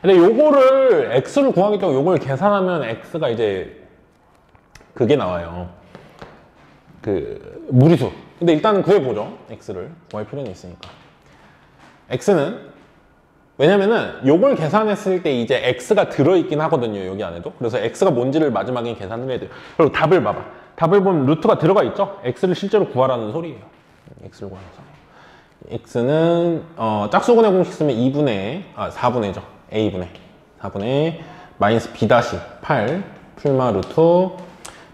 근데 요거를 x를 구하기 때문에 요걸 계산하면 x가 이제 그게 나와요. 그 무리수. 근데 일단은 구해보죠. x를 구할 필요는 있으니까. x는 왜냐면은 요걸 계산했을 때 이제 x가 들어있긴 하거든요. 여기 안에도. 그래서 x가 뭔지를 마지막에 계산을 해야 돼요. 그리고 답을 봐봐. 답을 보면 루트가 들어가 있죠. x를 실제로 구하라는 소리예요. x를 구하는 소리. x는 짝수근의 공식 쓰면 4분의죠. a분의 4분의 마이너스 b 다시 8 풀마 루트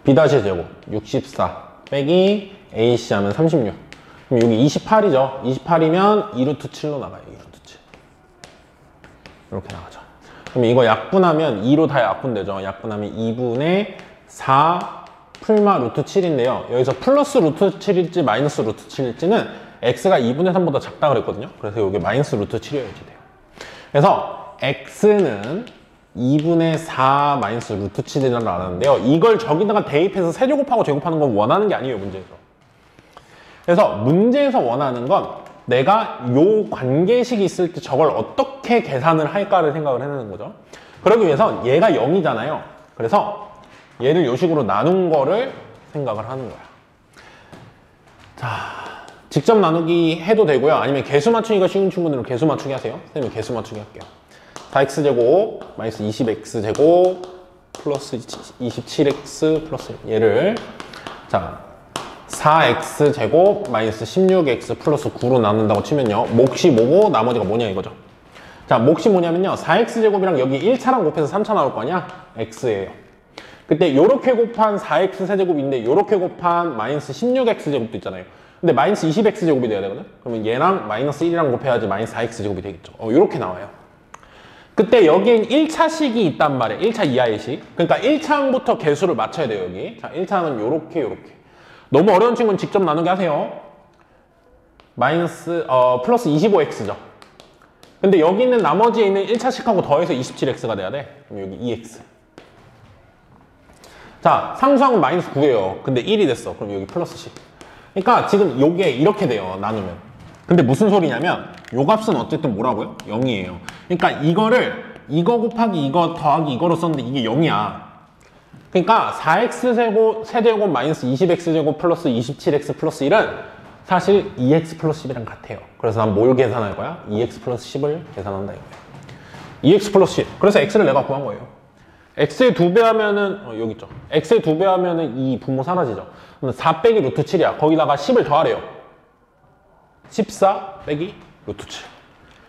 b 다시 제곱 64 빼기 ac 하면 36. 그럼 여기 28이죠. 28이면 2루트 7로 나가요. 2루트 7. 이렇게 나가죠. 그럼 이거 약분하면 2로 다 약분되죠. 약분하면 2분의 4 풀마 루트 7인데요. 여기서 플러스 루트 7일지 마이너스 루트 7일지는 x가 2분의 3보다 작다 그랬거든요. 그래서 여기 마이너스 루트 7이어야지 돼요. 그래서 x는 2분의 4 마이너스 루트 7이라고 알았는데요. 이걸 저기다가 대입해서 세제곱하고 제곱하는 건 원하는 게 아니에요. 문제에서. 그래서 문제에서 원하는 건 내가 요 관계식이 있을 때 저걸 어떻게 계산을 할까를 생각을 해내는 거죠. 그러기 위해서 얘가 0이잖아요. 그래서 얘를 요 식으로 나눈 거를 생각을 하는 거야. 자, 직접 나누기 해도 되고요. 아니면 개수 맞추기가 쉬운 친구들은 개수 맞추기 하세요. 선생님이 개수 맞추기 할게요. 4x제곱 마이너스 20x제곱 플러스 27x 플러스 얘를 자 4x제곱 마이너스 16x 플러스 9로 나눈다고 치면요. 몫이 뭐고 나머지가 뭐냐 이거죠. 자, 몫이 뭐냐면요. 4x제곱이랑 여기 1차랑 곱해서 3차 나올 거 아니야? x예요. 그때 요렇게 곱한 4x 세제곱인데 요렇게 곱한 마이너스 16x제곱도 있잖아요. 근데 마이너스 20x제곱이 돼야 되거든? 그러면 얘랑 마이너스 1이랑 곱해야지 마이너스 4x제곱이 되겠죠. 요렇게 나와요. 그때 여기엔 1차식이 있단 말이에요. 1차 이하의 식. 그러니까 1차항부터 개수를 맞춰야 돼요, 여기. 자, 1차항은 요렇게. 너무 어려운 친구는 직접 나누게 하세요. 플러스 25x죠. 근데 여기 있는 나머지에 있는 1차식하고 더해서 27x가 돼야 돼. 그럼 여기 2x. 자, 상수항은 마이너스 9예요. 근데 1이 됐어. 그럼 여기 플러스 10. 그러니까 지금 요게 이렇게 돼요, 나누면. 근데 무슨 소리냐면 요 값은 어쨌든 뭐라고요? 0이에요. 그러니까 이거 곱하기 이거 더하기 이거로 썼는데 이게 0이야. 그러니까 4x 세제곱 마이너스 20x제곱 플러스 27x 플러스 1은 사실 2x 플러스 10이랑 같아요. 그래서 난 뭘 계산할 거야? 2x 플러스 10을 계산한다 이거예요. 2x 플러스 10. 그래서 x를 내가 구한 거예요. x의 2배 하면은 여기 있죠. x의 2배 하면은 이 분모 사라지죠. 그럼 4 빼기 루트 7이야. 거기다가 10을 더하래요. 14 빼기 루트 7.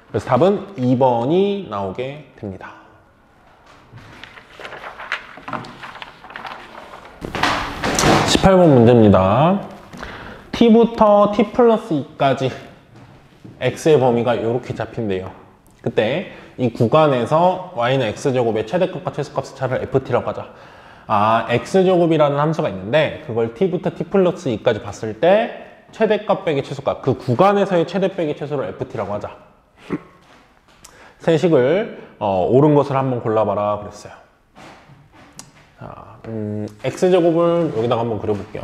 그래서 답은 2번이 나오게 됩니다. 18번 문제입니다. t부터 t 플러스 2까지 x의 범위가 이렇게 잡힌대요. 그때 이 구간에서 y는 x제곱의 최대값과 최소값의 차를 ft라고 하자. x제곱이라는 함수가 있는데 그걸 t부터 t 플러스 2까지 봤을 때 최대값 빼기 최소값, 그 구간에서의 최대 빼기 최소를 ft라고 하자. 세 식을 옳은 것을 한번 골라봐라 그랬어요. 자, x제곱을 여기다가 한번 그려볼게요.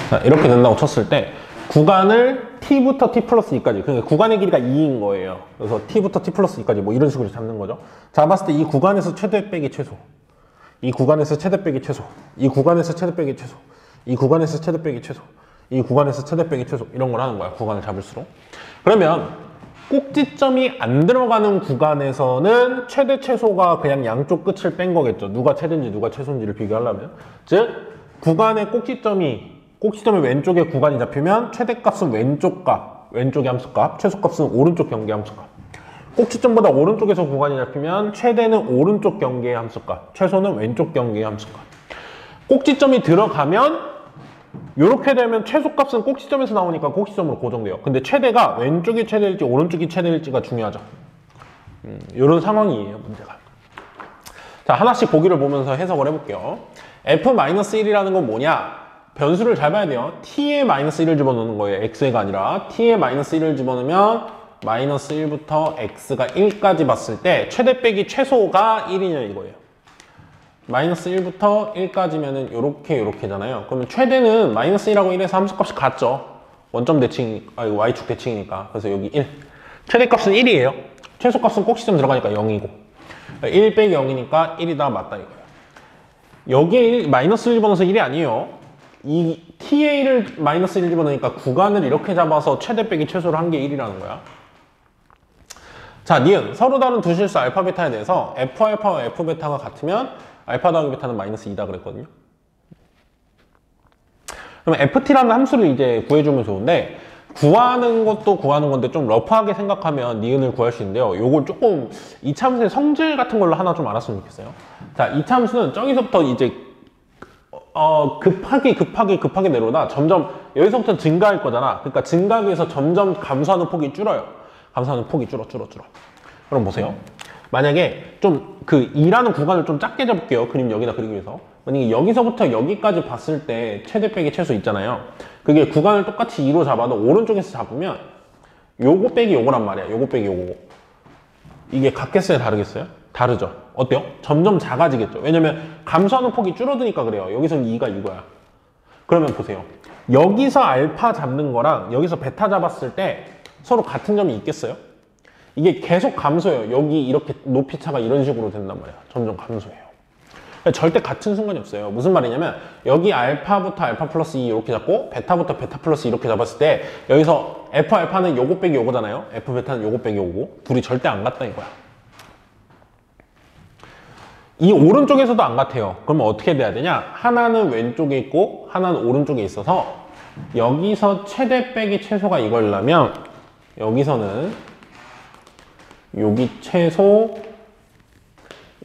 자, 이렇게 된다고 쳤을 때 구간을 t부터 t 플러스 2까지, 그러니까 구간의 길이가 2인 거예요. 그래서 t부터 t 플러스 2까지 뭐 이런 식으로 잡는 거죠. 잡았을 때 이 구간에서 최대 빼기 최소, 이 구간에서 최대 빼기 최소, 이 구간에서 최대 빼기 최소, 이 구간에서 최대 빼기 최소, 이 구간에서 최대 빼기 최소, 이런 걸 하는 거야. 구간을 잡을수록. 그러면 꼭지점이 안 들어가는 구간에서는 최대 최소가 그냥 양쪽 끝을 뺀 거겠죠. 누가 최대인지 누가 최소인지를 비교하려면. 즉 구간의 꼭지점의 왼쪽에 구간이 잡히면 최대값은 왼쪽 값, 왼쪽의 함수값, 최소값은 오른쪽 경계 함수값. 꼭지점보다 오른쪽에서 구간이 잡히면 최대는 오른쪽 경계의 함수값, 최소는 왼쪽 경계의 함수값. 꼭지점이 들어가면 이렇게 되면 최소값은 꼭지점에서 나오니까 꼭지점으로 고정돼요. 근데 최대가 왼쪽이 최대일지 오른쪽이 최대일지가 중요하죠. 이런 상황이에요, 문제가. 자, 하나씩 보기를 보면서 해석을 해볼게요. f-1이라는 건 뭐냐? 변수를 잘 봐야 돼요. t에 -1을 집어넣는 거예요. x가 아니라 t에 -1을 집어넣으면 -1부터 x가 1까지 봤을 때 최대 빼기 최소가 1이냐 이거예요. -1부터 1까지면은 요렇게잖아요. 그러면 최대는 -1하고 1에서 함수값이 같죠. 원점 대칭, 이거 y축 대칭이니까. 그래서 여기 1. 최대값은 1이에요. 최소값은 꼭 시점 들어가니까 0이고. 1 빼기 0이니까 1이다 맞다 이거예요. 여기에 -1 집어넣어서 1이 아니에요. 이 t에 1을 -1 집어넣으니까 구간을 이렇게 잡아서 최대 빼기 최소를 한 게 1이라는 거야. 자, 니은. 서로 다른 두 실수 알파 베타에 대해서 f알파와 f베타가 같으면 알파 더하기 베타는 -2다 그랬거든요. 그럼 ft라는 함수를 이제 구해주면 좋은데, 구하는 것도 구하는 건데 좀 러프하게 생각하면 니은을 구할 수 있는데요. 요걸 조금 이차함수의 성질 같은 걸로 하나 좀 알았으면 좋겠어요. 자, 이차함수는 저기서부터 이제 급하게 내려오다 점점 여기서부터 증가할 거잖아. 그러니까 증가하기 위해서 점점 감소하는 폭이 줄어요. 감소하는 폭이 줄어. 그럼 보세요. 만약에 좀 그 2라는 구간을 좀 작게 잡을게요. 그림 여기다 그리기 위해서. 만약에 여기서부터 여기까지 봤을 때 최대 빼기 최소 있잖아요. 그게 구간을 똑같이 2로 잡아도 오른쪽에서 잡으면 요거 빼기 요거란 말이야. 요거 빼기 요거. 이게 같겠어요? 다르겠어요? 다르죠. 어때요? 점점 작아지겠죠. 왜냐면 감소하는 폭이 줄어드니까 그래요. 여기서는 2가 이거야. 그러면 보세요. 여기서 알파 잡는 거랑 여기서 베타 잡았을 때 서로 같은 점이 있겠어요? 이게 계속 감소해요. 여기 이렇게 높이 차가 이런 식으로 된단 말이야. 점점 감소해요. 절대 같은 순간이 없어요. 무슨 말이냐면 여기 알파부터 알파 플러스 2 이렇게 잡고 베타부터 베타 플러스 2 이렇게 잡았을 때 여기서 f 알파는 요거 빼기 요거잖아요. f 베타는 요거 빼기 요거. 둘이 절대 안 같다 이거야. 이 오른쪽에서도 안 같아요. 그러면 어떻게 돼야 되냐? 하나는 왼쪽에 있고 하나는 오른쪽에 있어서 여기서 최대 빼기 최소가 이걸라면 여기서는 여기 최소,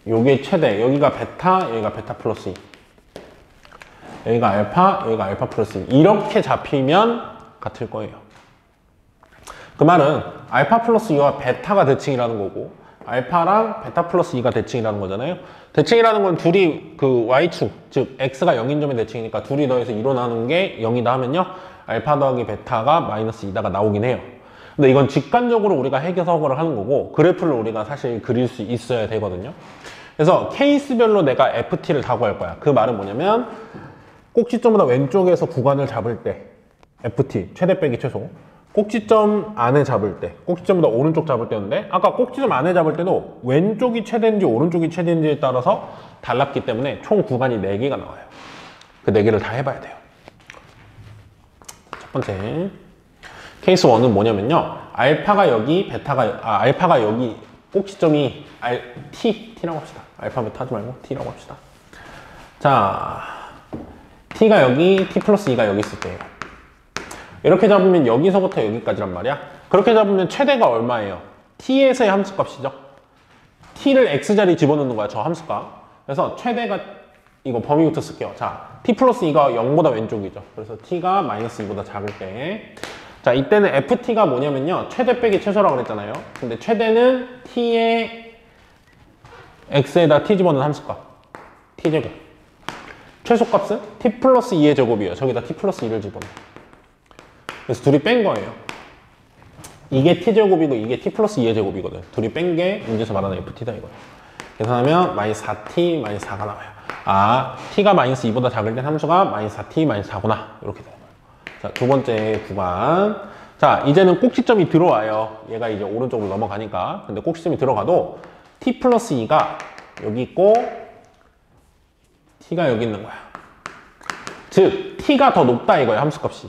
요게 최대, 여기가 베타, 여기가 베타 플러스 2. 여기가 알파 플러스 2. 이렇게 잡히면 같을 거예요. 그 말은 알파 플러스 2와 베타가 대칭이라는 거고 알파랑 베타 플러스 2가 대칭이라는 거잖아요. 대칭이라는 건 둘이 그 y축, 즉 x가 0인 점의 대칭이니까 둘이 더해서 2로 나누는 게 0이다 하면요. 알파 더하기 베타가 -2다가 나오긴 해요. 근데 이건 직관적으로 우리가 해석을 하는 거고 그래프를 우리가 사실 그릴 수 있어야 되거든요. 그래서 케이스별로 내가 ft를 다 구할 거야. 그 말은 뭐냐면 꼭지점보다 왼쪽에서 구간을 잡을 때 ft, 최대 빼기 최소. 꼭지점 안에 잡을 때, 꼭지점보다 오른쪽 잡을 때였는데 아까 꼭지점 안에 잡을 때도 왼쪽이 최대인지 오른쪽이 최대인지에 따라서 달랐기 때문에 총 구간이 4개가 나와요. 그 4개를 다 해봐야 돼요. 첫 번째 케이스 1은 뭐냐면요. 알파가 여기, 알파가 여기 꼭지점이 t라고 합시다. 알파 베타 하지 말고 t라고 합시다. 자, t가 여기, t 플러스 2가 여기 있을 때예요. 이렇게 잡으면 여기서부터 여기까지란 말이야. 그렇게 잡으면 최대가 얼마예요? t에서의 함수값이죠. t를 x자리에 집어넣는 거야, 저 함수값. 그래서 최대가 이거 범위부터 쓸게요. 자, t 플러스 2가 0보다 왼쪽이죠. 그래서 t가 -2보다 작을 때 자, 이때는 ft가 뭐냐면요. 최대 빼기 최소라고 그랬잖아요. 근데 최대는 t의 x에다 t 집어넣는 함수값. t제곱. 최소값은 t 플러스 2의 제곱이에요. 저기다 t 플러스 2를 집어넣어요. 그래서 둘이 뺀 거예요. 이게 t제곱이고 이게 t 플러스 2의 제곱이거든. 둘이 뺀 게 문제에서 말하는 ft다 이거예요. 계산하면 -4t, -4가 나와요. 아, t가 -2보다 작을 땐 함수가 -4t, -4구나. 이렇게 돼요. 자, 두 번째 구간. 자, 이제는 꼭지점이 들어와요. 얘가 이제 오른쪽으로 넘어가니까. 근데 꼭지점이 들어가도 t 플러스 2가 여기 있고 t가 여기 있는 거야. 즉, t가 더 높다 이거예요, 함수값이.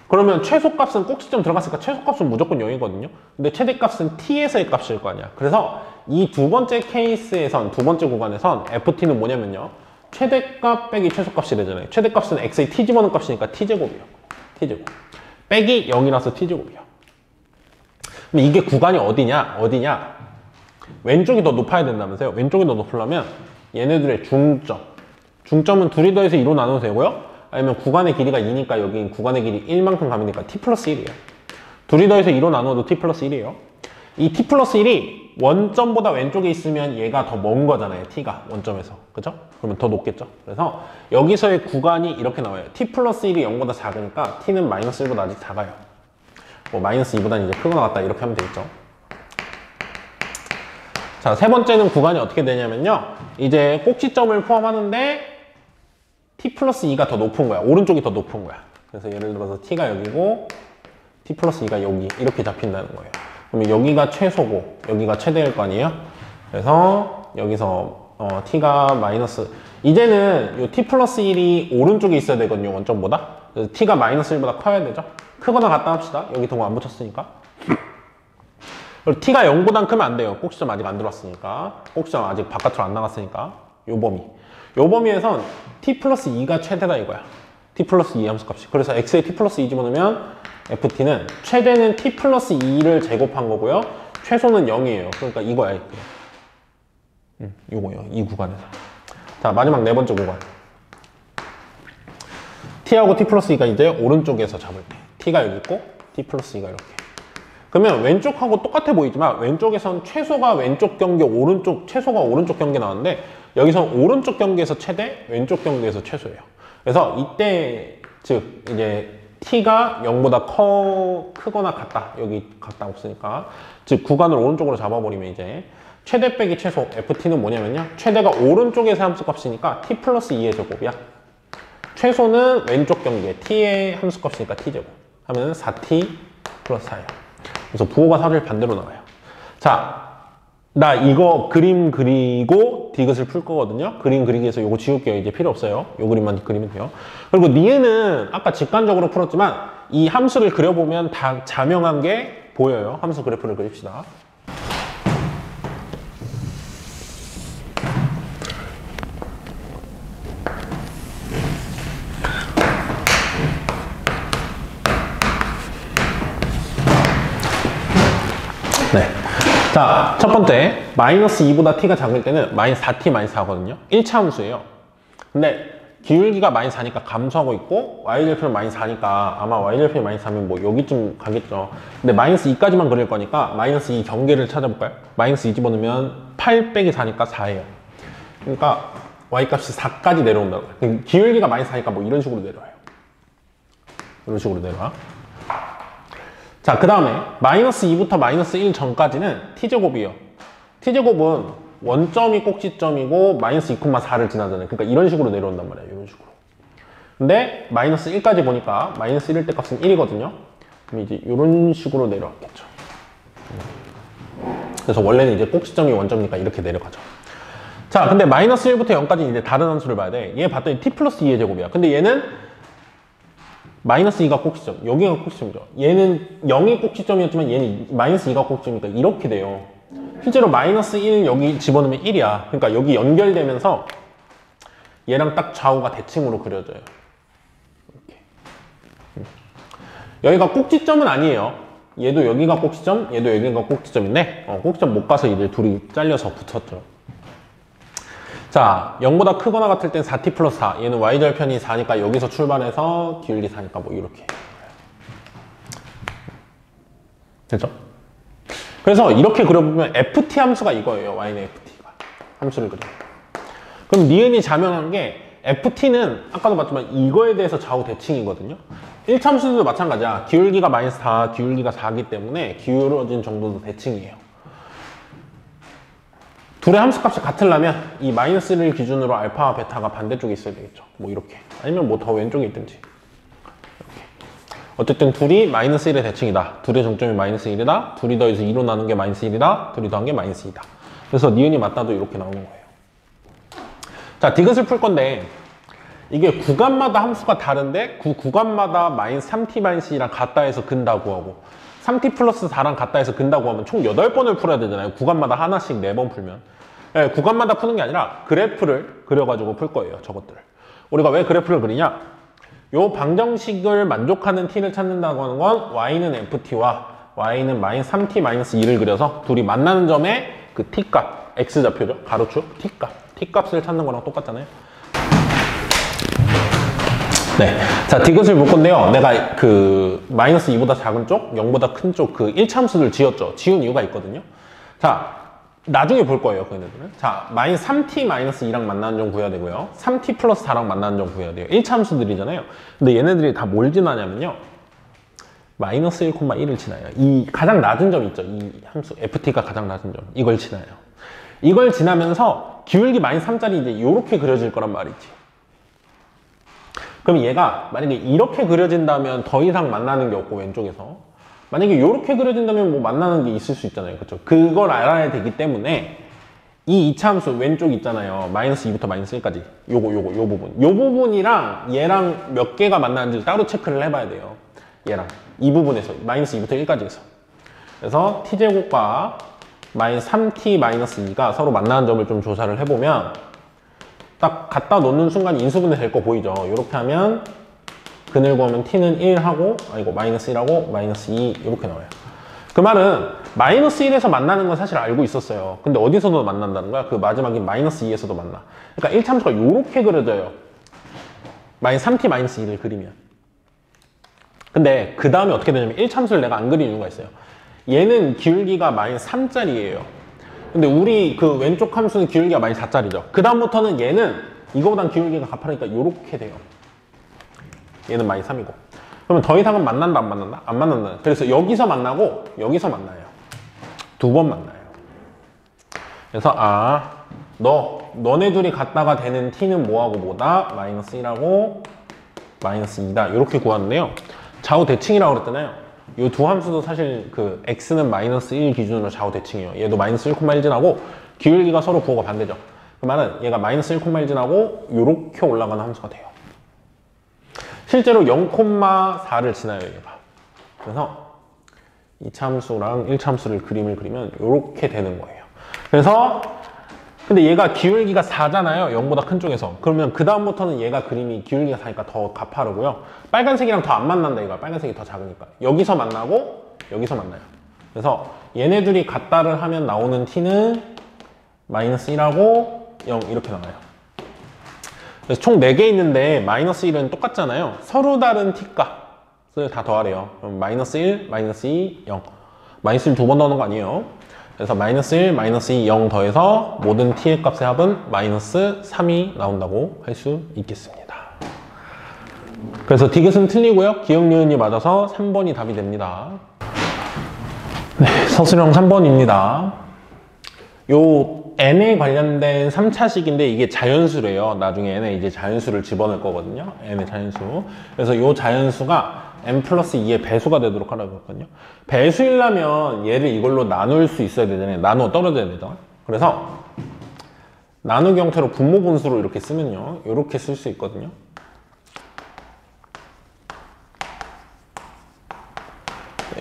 그러면 최소값은 꼭지점 들어갔으니까 최소값은 무조건 0이거든요. 근데 최대값은 t에서의 값일 거 아니야. 그래서 이 두 번째 케이스에선, 두 번째 구간에선 ft는 뭐냐면요. 최대값 빼기 최소값이 되잖아요. 최대값은 x의 t 집어넣은 값이니까 t제곱이에요. t제곱. 빼기 0이라서 t제곱이에요. 근데 이게 구간이 어디냐? 왼쪽이 더 높아야 된다면서요. 왼쪽이 더 높으려면 얘네들의 중점. 중점은 둘이 더해서 2로 나눠도 되고요. 아니면 구간의 길이가 2니까 여기 구간의 길이 1만큼 가면니까 t 플러스 1이에요. 둘이 더해서 2로 나눠도 t 플러스 1이에요. 이 t 플러스 1이 원점보다 왼쪽에 있으면 얘가 더 먼 거잖아요. t가 원점에서. 그죠? 그러면 더 높겠죠. 그래서 여기서의 구간이 이렇게 나와요. t 플러스 1이 0보다 작으니까 t는 마이너스 1보다 아직 작아요. 뭐 마이너스 2보다는 이제 크거나 같다 이렇게 하면 되겠죠. 자, 세 번째는 구간이 어떻게 되냐면요. 이제 꼭지점을 포함하는데 t 플러스 2가 더 높은 거야. 오른쪽이 더 높은 거야. 그래서 예를 들어서 t가 여기고 t 플러스 2가 여기 이렇게 잡힌다는 거예요. 그러면 여기가 최소고 여기가 최대일 거 아니에요? 그래서 여기서 t가 마이너스 이제는 요 t 플러스 1이 오른쪽에 있어야 되거든요. 원점보다. 그래서 t가 마이너스 1보다 커야 되죠. 크거나 같다 합시다. 여기 동호 안 붙였으니까. 그리고 t가 0보단 크면 안 돼요. 꼭지점 아직 안 들어왔으니까. 꼭지점 아직 바깥으로 안 나갔으니까. 요 범위. 요 범위에선 t 플러스 2가 최대다 이거야. t 플러스 2 함수값이. 그래서 x에 t 플러스 2 집어넣으면 ft는 최대는 t 플러스 2를 제곱한 거고요. 최소는 0이에요. 그러니까 이거야. 이거요. 이 구간에서. 자, 마지막 네 번째 구간. t하고 t 플러스 2가 이제 오른쪽에서 잡을 때. t가 여기 있고 t 플러스 2가 이렇게. 그러면 왼쪽하고 똑같아 보이지만 왼쪽에선 최소가 왼쪽 경계 오른쪽 최소가 오른쪽 경계 나왔는데 여기선 오른쪽 경계에서 최대 왼쪽 경계에서 최소예요. 그래서 이때 즉 이제 t가 0보다 크거나 같다. 여기 같다 없으니까 즉 구간을 오른쪽으로 잡아버리면 이제 최대 빼기 최소 ft는 뭐냐면요. 최대가 오른쪽에서 함수값이니까 t 플러스 2의 제곱이야. 최소는 왼쪽 경계 t의 함수값이니까 t제곱 하면 4t 플러스 4예요. 그래서 부호가 사실 반대로 나와요. 자, 나 이거 그림 그리고 디귿을 풀 거거든요. 그림 그리기 위해서 요거 지울게요. 이제 필요 없어요. 요 그림만 그리면 돼요. 그리고 니은은 아까 직관적으로 풀었지만 이 함수를 그려보면 다 자명한 게 보여요. 함수 그래프를 그립시다. 네. 자, 첫 번째 마이너스 2보다 t가 작을 때는 마이너스 4t 마이너스 4거든요. 1차 함수예요. 근데 기울기가 마이너스 4니까 감소하고 있고 y절편은 마이너스 4니까 아마 y절편이 마이너스 4면 뭐 여기쯤 가겠죠. 근데 마이너스 2까지만 그릴 거니까 마이너스 2 경계를 찾아볼까요? 마이너스 2 집어넣으면 8 빼기 4니까 4예요. 그러니까 y값이 4까지 내려온다고. 기울기가 마이너스 4니까 뭐 이런 식으로 내려와요. 이런 식으로 내려와. 자, 그 다음에 마이너스 2부터 마이너스 1 전까지는 t제곱이에요. t제곱은 원점이 꼭지점이고 마이너스 2,4를 지나잖아요. 그러니까 이런 식으로 내려온단 말이에요. 이런 식으로. 근데 마이너스 1까지 보니까 마이너스 1일 때 값은 1이거든요. 그럼 이제 이런 식으로 내려왔겠죠. 그래서 원래는 이제 꼭지점이 원점이니까 이렇게 내려가죠. 자, 근데 마이너스 1부터 0까지 이제 다른 함수를 봐야 돼. 얘 봤더니 t 플러스 2의 제곱이야. 근데 얘는 마이너스 2가 꼭지점, 여기가 꼭지점이죠. 얘는 0이 꼭지점이었지만 얘는 마이너스 2가 꼭지점이니까 이렇게 돼요. 실제로 마이너스 1 여기 집어넣으면 1이야. 그러니까 여기 연결되면서 얘랑 딱 좌우가 대칭으로 그려져요. 이렇게. 여기가 꼭지점은 아니에요. 얘도 여기가 꼭지점, 얘도 여기가 꼭지점인데 꼭지점 못 가서 이제 둘이 잘려서 붙었죠. 자, 0보다 크거나 같을 땐 4t 플러스 4. 얘는 y절편이 4니까 여기서 출발해서 기울기 4니까 뭐 이렇게. 됐죠? 그래서 이렇게 그려보면 ft 함수가 이거예요. y는 ft가. 함수를 그려. 그럼 니은이 자명한 게 ft는 아까도 봤지만 이거에 대해서 좌우 대칭이거든요. 1차 함수도 마찬가지야. 기울기가 마이너스 4, 기울기가 4이기 때문에 기울어진 정도도 대칭이에요. 둘의 함수값이 같으려면 이 마이너스 1을 기준으로 알파와 베타가 반대쪽에 있어야 되겠죠. 뭐 이렇게. 아니면 뭐 더 왼쪽에 있든지. 이렇게. 어쨌든 둘이 마이너스 1의 대칭이다. 둘의 정점이 마이너스 1이다. 둘이 더해서 2로 나눈 게 마이너스 1이다. 둘이 더한 게 마이너스 2다. 그래서 니은이 맞다도 이렇게 나오는 거예요. 자, 디귿을 풀 건데 이게 구간마다 함수가 다른데 그 구간마다 마이너스 3t 마이너스 2랑 같다 해서 근다고 하고 3t 플러스 4랑 같다 해서 근다고 하면 총 8번을 풀어야 되잖아요. 구간마다 하나씩 4번 풀면. 네, 구간마다 푸는 게 아니라 그래프를 그려가지고 풀 거예요. 저것들을. 우리가 왜 그래프를 그리냐? 요 방정식을 만족하는 t를 찾는다고 하는 건 y는 ft와 y는 마이너스 3t 마이너스 2를 그려서 둘이 만나는 점에 그 t값, x좌표죠. 가로축 t값. t값을 찾는 거랑 똑같잖아요. 네. 자, 디귿을 볼 건데요. 내가 그 마이너스 2보다 작은 쪽, 0보다 큰 쪽 그 1차함수를 지었죠. 지운 이유가 있거든요. 자, 나중에 볼 거예요, 그 애들은. 자, 마이너스 3t 마이너스 2랑 만나는 점 구해야 되고요. 3t 플러스 4랑 만나는 점 구해야 돼요. 1차함수들이잖아요. 근데 얘네들이 다 뭘 지나냐면요. 마이너스 1,1을 지나요. 이 가장 낮은 점 있죠. 이 함수 ft가 가장 낮은 점. 이걸 지나요. 이걸 지나면서 기울기 마이너스 3짜리 이제 이렇게 그려질 거란 말이지. 그럼 얘가 만약에 이렇게 그려진다면 더 이상 만나는 게 없고 왼쪽에서 만약에 이렇게 그려진다면 뭐 만나는 게 있을 수 있잖아요. 그렇죠? 그걸 알아야 되기 때문에 이 2차 함수 왼쪽 있잖아요. 마이너스 2부터 마이너스 1까지 요 부분 요 부분이랑 얘랑 몇 개가 만나는지 따로 체크를 해봐야 돼요. 얘랑 이 부분에서 마이너스 2부터 1까지에서 그래서 t제곱과 마이너스 3t 마이너스 2가 서로 만나는 점을 좀 조사를 해보면 딱 갖다 놓는 순간 인수분해 될 거 보이죠? 이렇게 하면 근을 구하면 t는 1하고 아니고 마이너스 1하고 마이너스 2 이렇게 나와요. 그 말은 마이너스 1에서 만나는 건 사실 알고 있었어요. 근데 어디서도 만난다는 거야? 그 마지막인 마이너스 2에서도 만나. 그러니까 1참수가 이렇게 그려져요. 마이너스 3t 마이너스 2를 그리면. 근데 그 다음에 어떻게 되냐면 1참수를 내가 안 그린 이유가 있어요. 얘는 기울기가 마이너스 3짜리예요. 근데 우리 그 왼쪽 함수는 기울기가 마이너스 4짜리죠. 그 다음부터는 얘는 이거보단 기울기가 가파르니까 이렇게 돼요. 얘는 마이너스 3이고. 그러면 더 이상은 만난다 안 만난다? 안 만난다. 그래서 여기서 만나고 여기서 만나요. 두 번 만나요. 그래서 너네 둘이 갖다가 되는 t는 뭐하고 뭐다? 마이너스 1하고 마이너스 2다. 이렇게 구하는데요. 좌우 대칭이라고 그랬잖아요. 이 두 함수도 사실 그 x는 마이너스 1 기준으로 좌우 대칭이에요. 얘도 마이너스 1,1 지나고 기울기가 서로 부호가 반대죠. 그 말은 얘가 마이너스 1,1 지나고 이렇게 올라가는 함수가 돼요. 실제로 0,4를 지나요, 얘가. 그래서 2차 함수랑 1차 함수를 그림을 그리면 이렇게 되는 거예요. 그래서 근데 얘가 기울기가 4잖아요. 0보다 큰 쪽에서. 그러면 그 다음부터는 얘가 그림이 기울기가 4니까 더 가파르고요. 빨간색이랑 더 안 만난다, 얘가. 빨간색이 더 작으니까. 여기서 만나고 여기서 만나요. 그래서 얘네들이 같다를 하면 나오는 t는 마이너스 1하고 0 이렇게 나와요. 그래서 총 4개 있는데 마이너스 1은 똑같잖아요. 서로 다른 t값을 다 더하래요. 그럼 마이너스 1, 마이너스 2, 0. 마이너스 1 두 번 더하는 거 아니에요. 그래서 마이너스 1, 마이너스 2, 0 더해서 모든 t의 값의 합은 마이너스 3이 나온다고 할 수 있겠습니다. 그래서 디귿은 틀리고요. 기억 니은이 맞아서 3번이 답이 됩니다. 네, 서술형 3번입니다. 요 n에 관련된 3차식인데 이게 자연수래요. 나중에 n에 이제 자연수를 집어넣을 거거든요. n의 자연수. 그래서 요 자연수가 n 플러스 2의 배수가 되도록 하라고 했거든요. 배수이려면 얘를 이걸로 나눌 수 있어야 되잖아요. 나누어 떨어져야 되죠. 그래서 나누기 형태로 분모 분수로 이렇게 쓰면요. 이렇게 쓸 수 있거든요.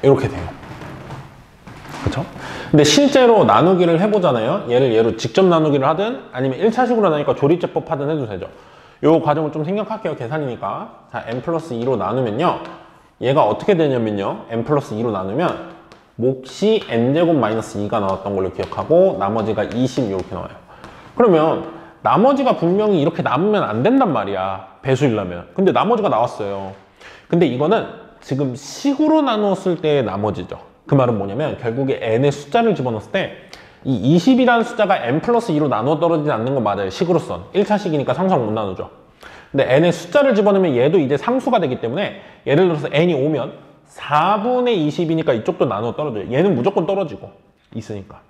이렇게 돼요. 그쵸? 근데 실제로 나누기를 해보잖아요. 얘를 얘로 직접 나누기를 하든 아니면 1차식으로 나누니까 조립제법 하든 해도 되죠. 이 과정을 좀 생각할게요. 계산이니까. 자, n 플러스 2로 나누면요. 얘가 어떻게 되냐면요. n 플러스 2로 나누면 몫이 n제곱 마이너스 2가 나왔던 걸로 기억하고 나머지가 20 이렇게 나와요. 그러면 나머지가 분명히 이렇게 남으면 안 된단 말이야. 배수이려면. 근데 나머지가 나왔어요. 근데 이거는 지금 식으로 나누었을 때의 나머지죠. 그 말은 뭐냐면 결국에 n의 숫자를 집어넣었을 때 이 20이라는 숫자가 n 플러스 2로 나누어 떨어지지 않는 건 맞아요. 식으로선. 1차식이니까 상수랑 못 나누죠. 근데 n의 숫자를 집어넣으면 얘도 이제 상수가 되기 때문에 예를 들어서 n이 5면 4분의 20이니까 이쪽도 나누어 떨어져요. 얘는 무조건 떨어지고 있으니까.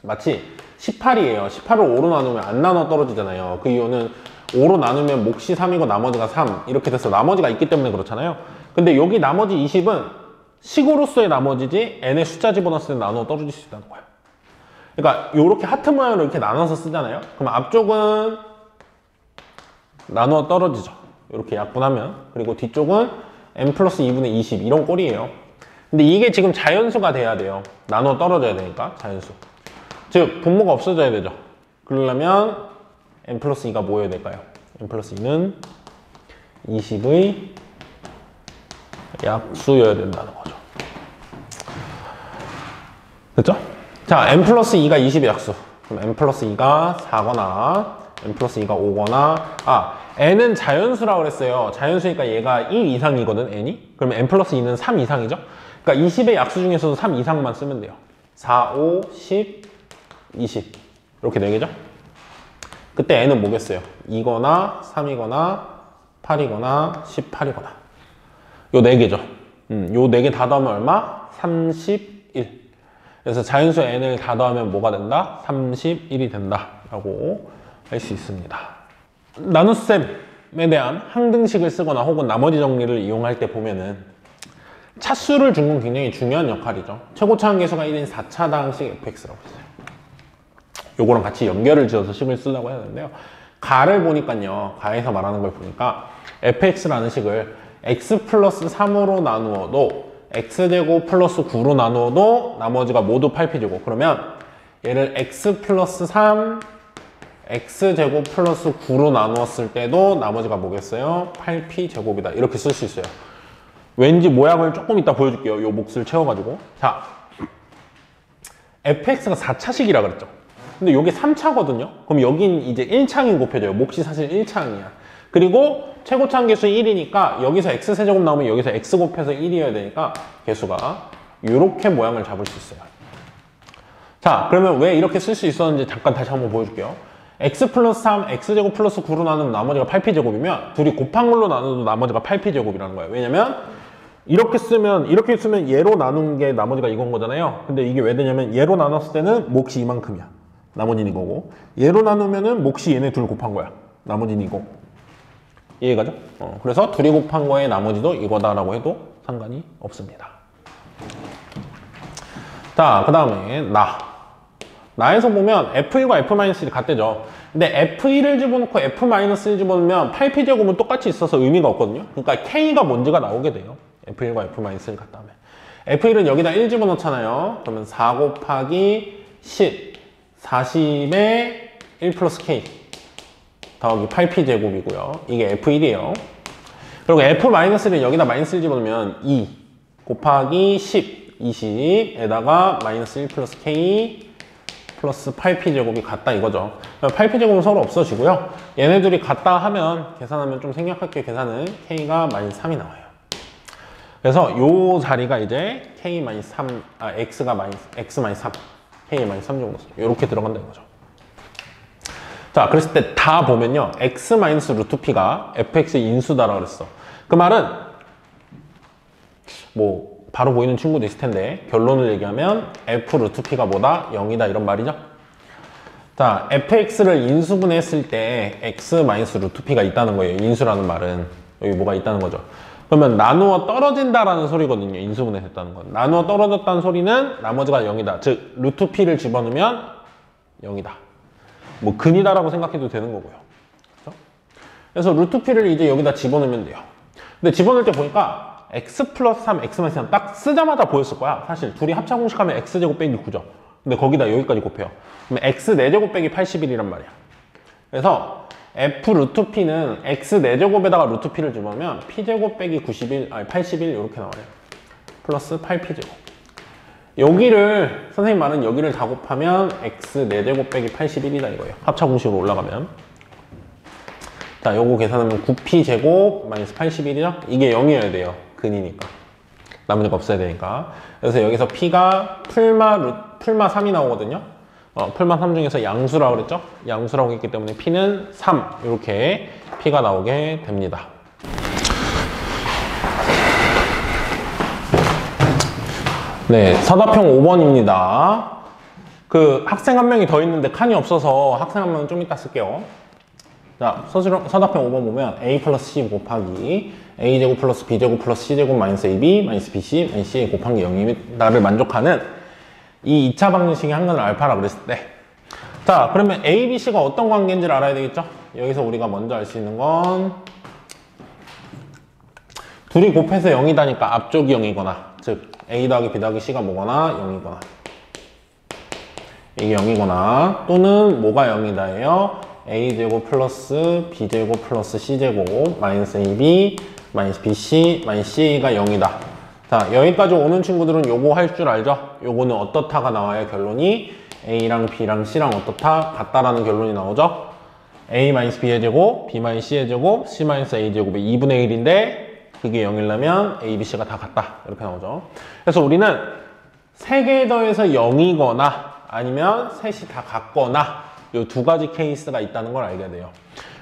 마치 18이에요. 18을 5로 나누면 안 나누어 떨어지잖아요. 그 이유는 5로 나누면 몫이 3이고 나머지가 3 이렇게 돼서 나머지가 있기 때문에 그렇잖아요. 근데 여기 나머지 20은 식으로서의 나머지지 n의 숫자 집어넣었을 때 나누어 떨어질 수 있다는 거예요. 그러니까 이렇게 하트 모양으로 이렇게 나눠서 쓰잖아요. 그럼 앞쪽은 나누어 떨어지죠. 이렇게 약분하면. 그리고 뒤쪽은 n 플러스 2분의 20 이런 꼴이에요. 근데 이게 지금 자연수가 돼야 돼요. 나누어 떨어져야 되니까 자연수. 즉 분모가 없어져야 되죠. 그러려면 n 플러스 2가 뭐여야 될까요? n 플러스 2는 20의 약수여야 된다는 거죠. 됐죠? 자, n 플러스 2가 20의 약수. 그럼 n 플러스 2가 4거나 n 플러스 2가 5거나 n은 자연수라고 그랬어요. 자연수니까 얘가 1 이상이거든, n이. 그러면 n 플러스 2는 3 이상이죠. 그러니까 20의 약수 중에서도 3 이상만 쓰면 돼요. 4, 5, 10, 20 이렇게 4개죠. 그때 n은 뭐겠어요? 2거나 3이거나 8이거나 18이거나 요 4개죠. 요 4개 다 더하면 얼마? 31. 그래서 자연수 n을 다 더하면 뭐가 된다? 31이 된다 라고 할 수 있습니다. 나눗셈에 대한 항등식을 쓰거나 혹은 나머지 정리를 이용할 때 보면은 차수를 준 건 굉장히 중요한 역할이죠. 최고차 함계수가 1인 4차당식 fx라고 했어요. 요거랑 같이 연결을 지어서 식을 쓰려고 해야 되는데요. 가를 보니까요. 가에서 말하는 걸 보니까 fx라는 식을 x 플러스 3으로 나누어도 x제곱 플러스 9로 나누어도 나머지가 모두 8p제곱. 그러면 얘를 x 플러스 3 x제곱 플러스 9로 나누었을 때도 나머지가 뭐겠어요? 8p제곱이다. 이렇게 쓸 수 있어요. 왠지 모양을 조금 이따 보여줄게요. 요 몫을 채워가지고. 자, fx가 4차식이라 그랬죠. 근데 여기 3차거든요. 그럼 여긴 이제 1창이 곱해져요. 몫이 사실 1창이야. 그리고 최고차 함계수 1이니까 여기서 x세제곱 나오면 여기서 x 곱해서 1이어야 되니까 개수가 이렇게 모양을 잡을 수 있어요. 자, 그러면 왜 이렇게 쓸 수 있었는지 잠깐 다시 한번 보여줄게요. x 플러스 3, x제곱 플러스 9로 나누면 나머지가 8p제곱이면 둘이 곱한 걸로 나눠도 나머지가 8p제곱이라는 거예요. 왜냐면 이렇게 쓰면 얘로 나눈 게 나머지가 이건 거잖아요. 근데 이게 왜 되냐면 얘로 나눴을 때는 몫이 이만큼이야. 나머지는 이거고, 얘로 나누면은 몫이 얘네 둘 곱한 거야. 나머지는 이거. 이해가죠? 그래서 둘이 곱한 거에 나머지도 이거다라고 해도 상관이 없습니다. 자, 그 다음에 나에서 보면 F1과 F-1이 같대죠. 근데 F1을 집어넣고 F-1을 집어넣으면 8p제곱은 똑같이 있어서 의미가 없거든요. 그러니까 K가 뭔지가 나오게 돼요. F1과 F-1을 갖다 하면. F1은 여기다 1 집어넣잖아요. 그러면 4 곱하기 10, 40에 1 플러스 K 더하기 8p제곱이고요. 이게 F1이에요. 그리고 F-를 여기다 마이너스를 집어넣으면 2 곱하기 10, 20에다가 마이너스 1 플러스 K 플러스 8p제곱이 같다 이거죠. 8p제곱은 서로 없어지고요. 얘네들이 같다 하면 계산하면 좀 생략할게요. 계산은 K가 마이너스 3이 나와요. 그래서 요 자리가 이제 K 마이너스 3, X가 X 마이너스 3, K 마이너스 3 정도 이렇게 들어간다 이거죠. 자, 그랬을 때 다 보면요. X 마이너스 루트 P가 fx의 인수다라고 그랬어. 그 말은 뭐 바로 보이는 친구도 있을 텐데 결론을 얘기하면 f 루트 P가 뭐다? 0이다 이런 말이죠. 자, fx를 인수분해했을 때 x 마이너스 루트 P가 있다는 거예요. 인수라는 말은 여기 뭐가 있다는 거죠. 그러면 나누어 떨어진다라는 소리거든요. 인수분해했다는 건. 나누어 떨어졌다는 소리는 나머지가 0이다. 즉 루트 P를 집어넣으면 0이다. 뭐 근이다라고 생각해도 되는 거고요. 그렇죠? 그래서 루트 P를 이제 여기다 집어넣으면 돼요. 근데 집어넣을 때 보니까 x 플러스 3, x 마이너스 3 딱 쓰자마자 보였을 거야. 사실 둘이 합차 공식하면 x제곱 빼기 9죠. 근데 거기다 여기까지 곱해요. 그러면 x 4제곱 빼기 81이란 말이야. 그래서 f 루트 p는 x 4제곱에다가 루트 p를 집어넣으면 p제곱 빼기 81 이렇게 나와요. 플러스 8p제곱. 여기를 선생님 말은 여기를 다 곱하면 x 4제곱 빼기 81이다 이거예요. 합차 공식으로 올라가면. 자, 요거 계산하면 9p제곱 마이너스 81이죠? 이게 0이어야 돼요. 근이니까. 나머지가 없어야 되니까. 그래서 여기서 p가 풀마 3이 나오거든요. 풀마 3 중에서 양수라고 그랬죠? 양수라고 했기 때문에 p는 3 이렇게 p가 나오게 됩니다. 네, 서답형 5번입니다. 그 학생 한 명이 더 있는데 칸이 없어서 학생 한 명은 좀 이따 쓸게요. 자, 서답형 5번 보면 a 플러스 c 곱하기 a제곱 플러스 b제곱 플러스 c제곱 마이너스 ab 마이너스 bc 마이너스 ca 곱한 게 0이다를 만족하는 이 2차 방정식의 한근을 알파라 그랬을 때, 자, 그러면 a, b, c가 어떤 관계인지를 알아야 되겠죠? 여기서 우리가 먼저 알 수 있는 건 둘이 곱해서 0이다니까 앞쪽이 0이거나, 즉 a 더하기 b 더하기 c가 뭐거나 0이거나, 이게 0이거나, 또는 뭐가 0이다예요? a제곱 플러스 b제곱 플러스 c제곱 마이너스 ab 마이너스 bc 마이너스 ca가 0이다. 자, 여기까지 오는 친구들은 요거 할 줄 알죠? 요거는 어떻다가 나와요? 결론이 a랑 b랑 c랑 어떻다? 같다라는 결론이 나오죠? a-b의 제곱, b-c의 제곱, c-a 제곱의 2분의 1인데 그게 0이려면 a, b, c가 다 같다. 이렇게 나오죠. 그래서 우리는 3개 더해서 0이거나 아니면 셋이 다 같거나 이 두 가지 케이스가 있다는 걸 알게 돼요.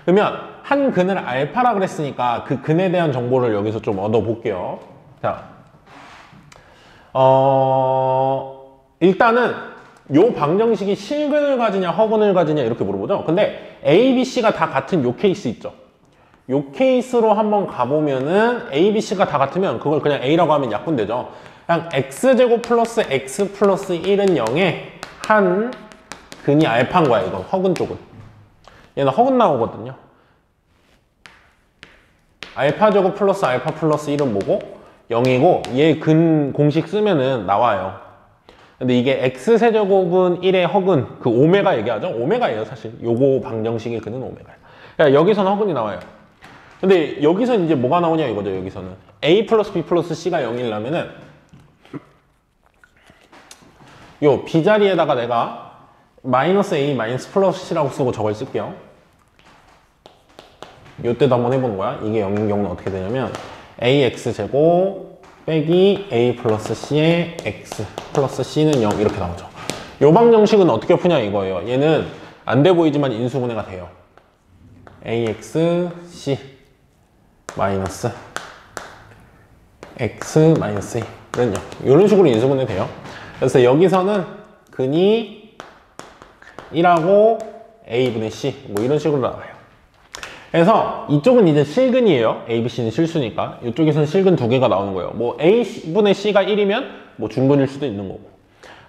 그러면 한 근을 알파라 그랬으니까 그 근에 대한 정보를 여기서 좀 얻어볼게요. 자, 일단은 요 방정식이 실근을 가지냐 허근을 가지냐 이렇게 물어보죠. 근데 A, B, C가 다 같은 요 케이스 있죠. 요 케이스로 한번 가보면은 A, B, C가 다 같으면 그걸 그냥 A라고 하면 약분되죠. 그냥 X제곱 플러스 X 플러스 1은 0에 한 근이 알파인 거야. 이건 허근 쪽은. 얘는 허근 나오거든요. 알파 제곱 플러스 알파 플러스 1은 뭐고? 0이고 얘 근 공식 쓰면은 나와요. 근데 이게 X세제곱은 1의 허근, 그 오메가 얘기하죠? 오메가예요, 사실. 요거 방정식의 근은 오메가예요. 그러니까 여기서는 허근이 나와요. 근데 여기서 이제 뭐가 나오냐 이거죠, 여기서는. A 플러스 B 플러스 C가 0이라면은 요 B 자리에다가 내가 마이너스 A 마이너스 플러스 C라고 쓰고 저걸 쓸게요. 요때도 한번 해보는 거야. 이게 0인 경우는 어떻게 되냐면 AX제곱 빼기 A 플러스 C의 X 플러스 C는 0 이렇게 나오죠. 요 방정식은 어떻게 푸냐 이거예요. 얘는 안 돼 보이지만 인수분해가 돼요. AX C 마이너스 X 마이너스 A는 0 이런 식으로 인수분해 돼요. 그래서 여기서는 근이 1하고 A분의 C 뭐 이런 식으로 나와요. 그래서 이쪽은 이제 실근이에요. A, B, C는 실수니까. 이쪽에서는 실근 두 개가 나오는 거예요. 뭐 A분의 C가 1이면 뭐 중근일 수도 있는 거고.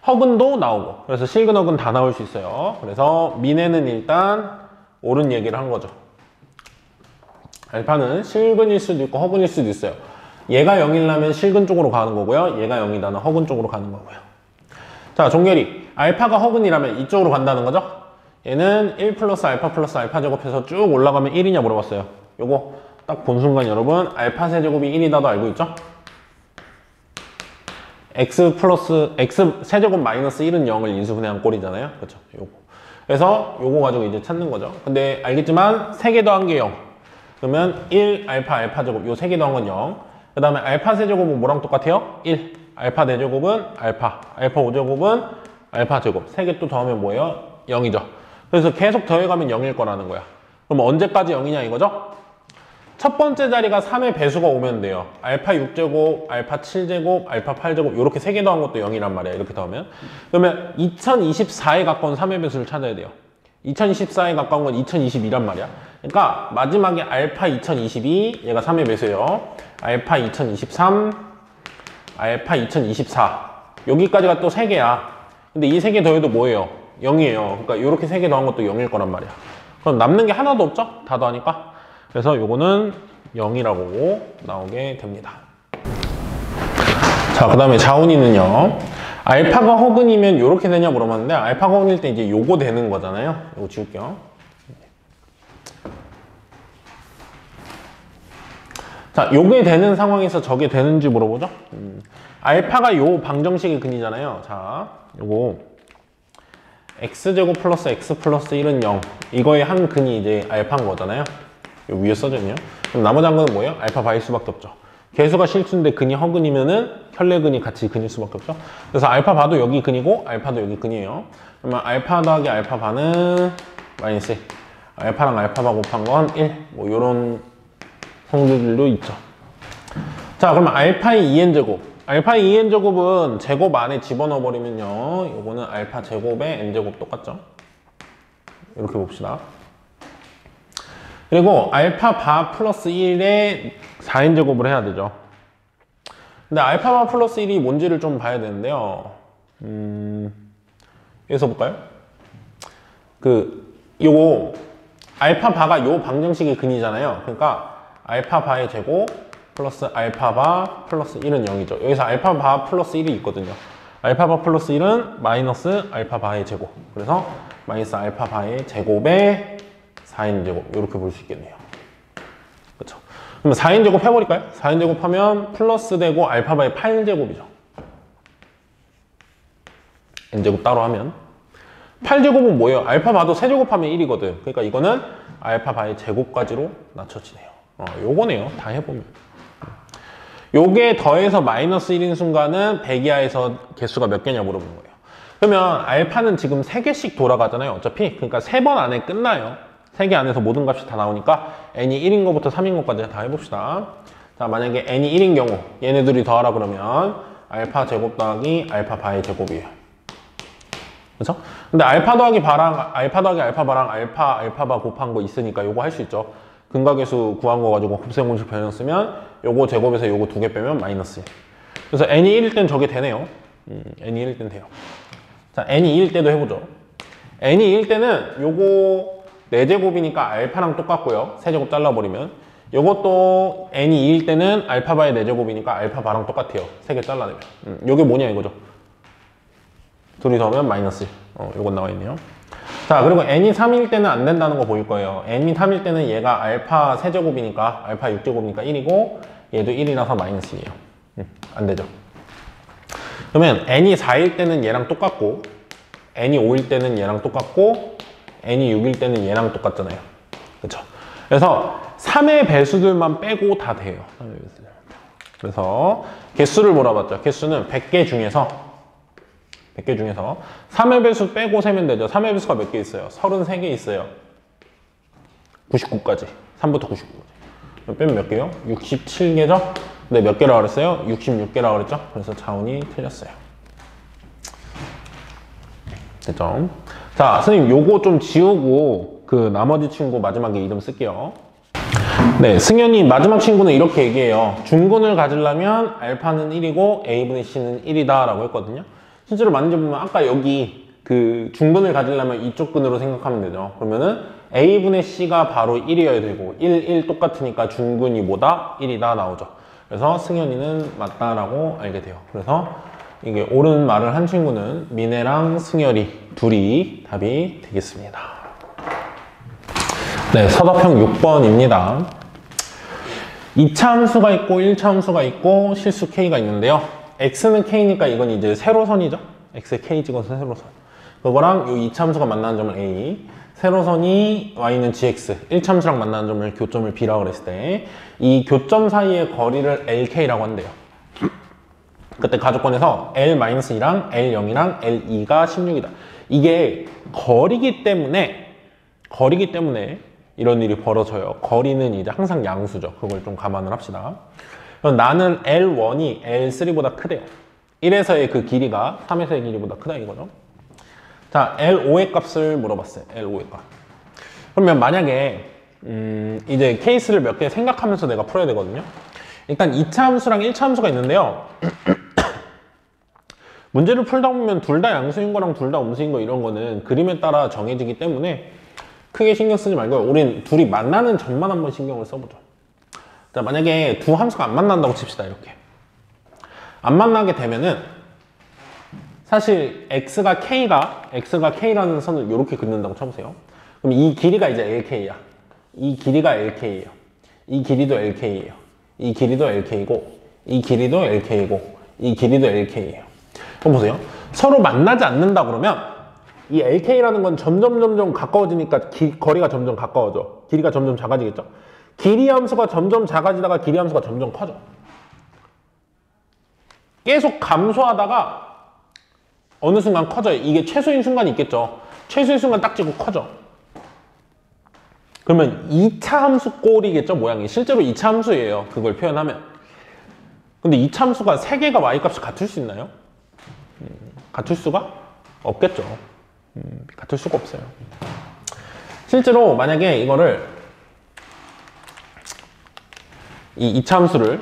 허근도 나오고. 그래서 실근, 허근 다 나올 수 있어요. 그래서 미네는 일단 옳은 얘기를 한 거죠. 알파는 실근일 수도 있고 허근일 수도 있어요. 얘가 0이라면 실근 쪽으로 가는 거고요. 얘가 0이다는 허근 쪽으로 가는 거고요. 자, 종결이. 알파가 허근이라면 이쪽으로 간다는 거죠. 얘는 1 플러스 알파 제곱해서 쭉 올라가면 1이냐 물어봤어요. 요거 딱 본 순간 여러분 알파 세제곱이 1이다도 알고 있죠? x 세제곱 마이너스 1은 0을 인수분해한 꼴이잖아요. 그렇죠? 요거. 그래서 요거 가지고 이제 찾는 거죠. 근데 알겠지만 3개 더한 게 0. 그러면 1 알파 제곱 요 3개 더한 건 0. 그 다음에 알파 세제곱은 뭐랑 똑같아요? 1. 알파 4제곱은 알파 5제곱은 알파 제곱. 3개 또 더하면 뭐예요? 0이죠. 그래서 계속 더해가면 0일 거라는 거야. 그럼 언제까지 0이냐 이거죠? 첫 번째 자리가 3의 배수가 오면 돼요. 알파 6제곱, 알파 7제곱, 알파 8제곱 이렇게 3개 더한 것도 0이란 말이야. 이렇게 더하면. 그러면 2024에 가까운 3의 배수를 찾아야 돼요. 2024에 가까운 건 2022란 말이야. 그러니까 마지막에 알파 2022, 얘가 3의 배수예요. 알파 2023, 알파 2024 여기까지가 또 3개야. 근데 이 3개 더해도 뭐예요? 0이에요. 그러니까 이렇게 3개 더한 것도 0일 거란 말이야. 그럼 남는 게 하나도 없죠? 다 더하니까. 그래서 요거는 0이라고 나오게 됩니다. 자, 그 다음에 자운이는요. 알파가 허근이면 이렇게 되냐 물어봤는데 알파가 허근일 때 이제 요거 되는 거잖아요. 요거 지울게요. 자, 요게 되는 상황에서 저게 되는지 물어보죠. 알파가 요 방정식의 근이잖아요. 자, 요거 x제곱 플러스 x 플러스 1은 0 이거의 한 근이 이제 알파인 거잖아요. 요 위에 써져 있네요. 그럼 나머지 한 거는 뭐예요? 알파 바일 수밖에 없죠. 개수가 실수인데 근이 허근이면은 혈례근이 같이 근일 수밖에 없죠. 그래서 알파 바도 여기 근이고 알파도 여기 근이에요. 그러면 알파 더하기 알파 바는 마이너스 1. 알파랑 알파 바 곱한 건 1. 뭐 요런 성질들도 있죠. 자, 그러면 알파의 2n제곱. 알파의 2n제곱은 제곱 안에 집어넣어 버리면요. 요거는 알파 제곱에 n제곱 똑같죠. 이렇게 봅시다. 그리고 알파 바 플러스 1에 4n제곱을 해야 되죠. 근데 알파 바 플러스 1이 뭔지를 좀 봐야 되는데요. 여기서 볼까요? 요거 알파 바가 요 방정식의 근이잖아요. 그러니까 알파 바의 제곱 플러스 알파 바 플러스 1은 0이죠. 여기서 알파 바 플러스 1이 있거든요. 알파 바 플러스 1은 마이너스 알파 바의 제곱. 그래서 마이너스 알파 바의 제곱에 4n제곱 이렇게 볼 수 있겠네요. 그렇죠? 그러면 4n제곱 해버릴까요? 4n제곱 하면 플러스 되고 알파 바의 8제곱이죠. n제곱 따로 하면 8제곱은 뭐예요? 알파 바도 세제곱하면 1이거든. 그러니까 이거는 알파 바의 제곱까지로 낮춰지네요. 요거네요. 다 해보면. 요게 더해서 마이너스 1인 순간은 100 이하에서 개수가 몇 개냐 물어보는 거예요. 그러면 알파는 지금 3개씩 돌아가잖아요. 어차피. 그러니까 3번 안에 끝나요. 3개 안에서 모든 값이 다 나오니까 n이 1인 것부터 3인 것까지 다 해봅시다. 자, 만약에 n이 1인 경우 얘네 둘이 더하라 그러면 알파 제곱 더하기 알파 바의 제곱이에요. 그렇죠? 근데 알파 더하기 바랑 알파 더하기 알파 바랑 알파 바 곱한 거 있으니까 요거 할 수 있죠. 근각계수 구한 거 가지고 곱셈 공식 변형 쓰면 요거 제곱에서 요거 2개 빼면 마이너스 1. 그래서 n이 1일 땐 저게 되네요. n이 1일 땐 돼요. 자, n이 2일 때도 해보죠. n이 2일 때는 요거 4제곱이니까 알파랑 똑같고요. 세제곱 잘라버리면 요것도 n이 2일 때는 알파 바의 4제곱이니까 알파 바랑 똑같아요. 3개 잘라내면. 요게 뭐냐 이거죠. 둘이 더하면 마이너스 1. 요건 나와있네요. 자, 그리고 n이 3일 때는 안 된다는 거 보일 거예요. n이 3일 때는 얘가 알파 세제곱이니까 알파 6제곱이니까 1이고 얘도 1이라서 마이너스 1이에요. 안 되죠. 그러면 n이 4일 때는 얘랑 똑같고 n이 5일 때는 얘랑 똑같고 n이 6일 때는 얘랑 똑같잖아요. 그렇죠? 그래서 3의 배수들만 빼고 다 돼요. 3의 배수들. 그래서 개수를 몰아봤죠. 개수는 100개 중에서 3의 배수 빼고 세면 되죠. 3의 배수가 몇 개 있어요? 33개 있어요. 99까지. 3부터 99까지. 빼면 몇 개요? 67개죠? 네, 몇 개라고 그랬어요? 66개라고 그랬죠? 그래서 자운이 틀렸어요. 됐죠? 자, 선생님 요거 좀 지우고 그 나머지 친구 마지막에 이름 쓸게요. 네, 승현이 마지막 친구는 이렇게 얘기해요. 중근을 가지려면 알파는 1이고 a분의 c는 1이다 라고 했거든요. 실제로 만져보면 아까 여기 그 중근을 가지려면 이쪽 근으로 생각하면 되죠. 그러면은 a분의 c가 바로 1이어야 되고 1 똑같으니까 중근이 뭐다? 1이다 나오죠. 그래서 승현이는 맞다라고 알게 돼요. 그래서 이게 옳은 말을 한 친구는 민혜랑 승열이 둘이 답이 되겠습니다. 네, 서답형 6번입니다. 2차 함수가 있고 1차 함수가 있고 실수 k가 있는데요. x는 k니까 이건 이제 세로선이죠. x에 k 찍어서 세로선. 그거랑 이 2차 함수가 만나는 점을 a, 세로선이 y는 gx, 1차 함수랑 만나는 점을 교점을 b라고 그랬을 때 이 교점 사이의 거리를 lk라고 한대요. 그때 가족권에서 L-2랑 L0이랑 L2가 16이다. 이게 거리기 때문에 이런 일이 벌어져요. 거리는 이제 항상 양수죠. 그걸 좀 감안을 합시다. 그럼 나는 L1이 L3보다 크대요. 1에서의 그 길이가 3에서의 길이보다 크다 이거죠. 자, L5의 값을 물어봤어요. L5의 값. 그러면 만약에 이제 케이스를 몇 개 생각하면서 내가 풀어야 되거든요. 일단 2차 함수랑 1차 함수가 있는데요. 문제를 풀다 보면 둘 다 양수인 거랑 둘 다 음수인 거 이런 거는 그림에 따라 정해지기 때문에 크게 신경 쓰지 말고 우린 둘이 만나는 점만 한번 신경을 써보죠. 자, 만약에 두 함수가 안 만난다고 칩시다. 이렇게 안 만나게 되면은 사실 x가 k라는 선을 이렇게 긋는다고 쳐보세요. 그럼 이 길이가 이제 LK야. 이 길이가 LK예요. 이 길이도 LK예요. 이 길이도 LK고, 이 길이도 LK고, 이 길이도 LK예요. 그럼 보세요. 서로 만나지 않는다 그러면 이 LK라는 건 점점 가까워지니까 거리가 점점 가까워져. 길이가 점점 작아지겠죠? 길이 함수가 점점 작아지다가 길이 함수가 점점 커져. 계속 감소하다가 어느 순간 커져요. 이게 최소인 순간이 있겠죠. 최소인 순간 딱 찍고 커져. 그러면 2차 함수 꼴이겠죠, 모양이. 실제로 2차 함수예요. 그걸 표현하면. 근데 2차 함수가 3개가 y값이 같을 수 있나요? 같을 수가 없겠죠. 같을 수가 없어요. 실제로 만약에 이거를 이 2차 함수를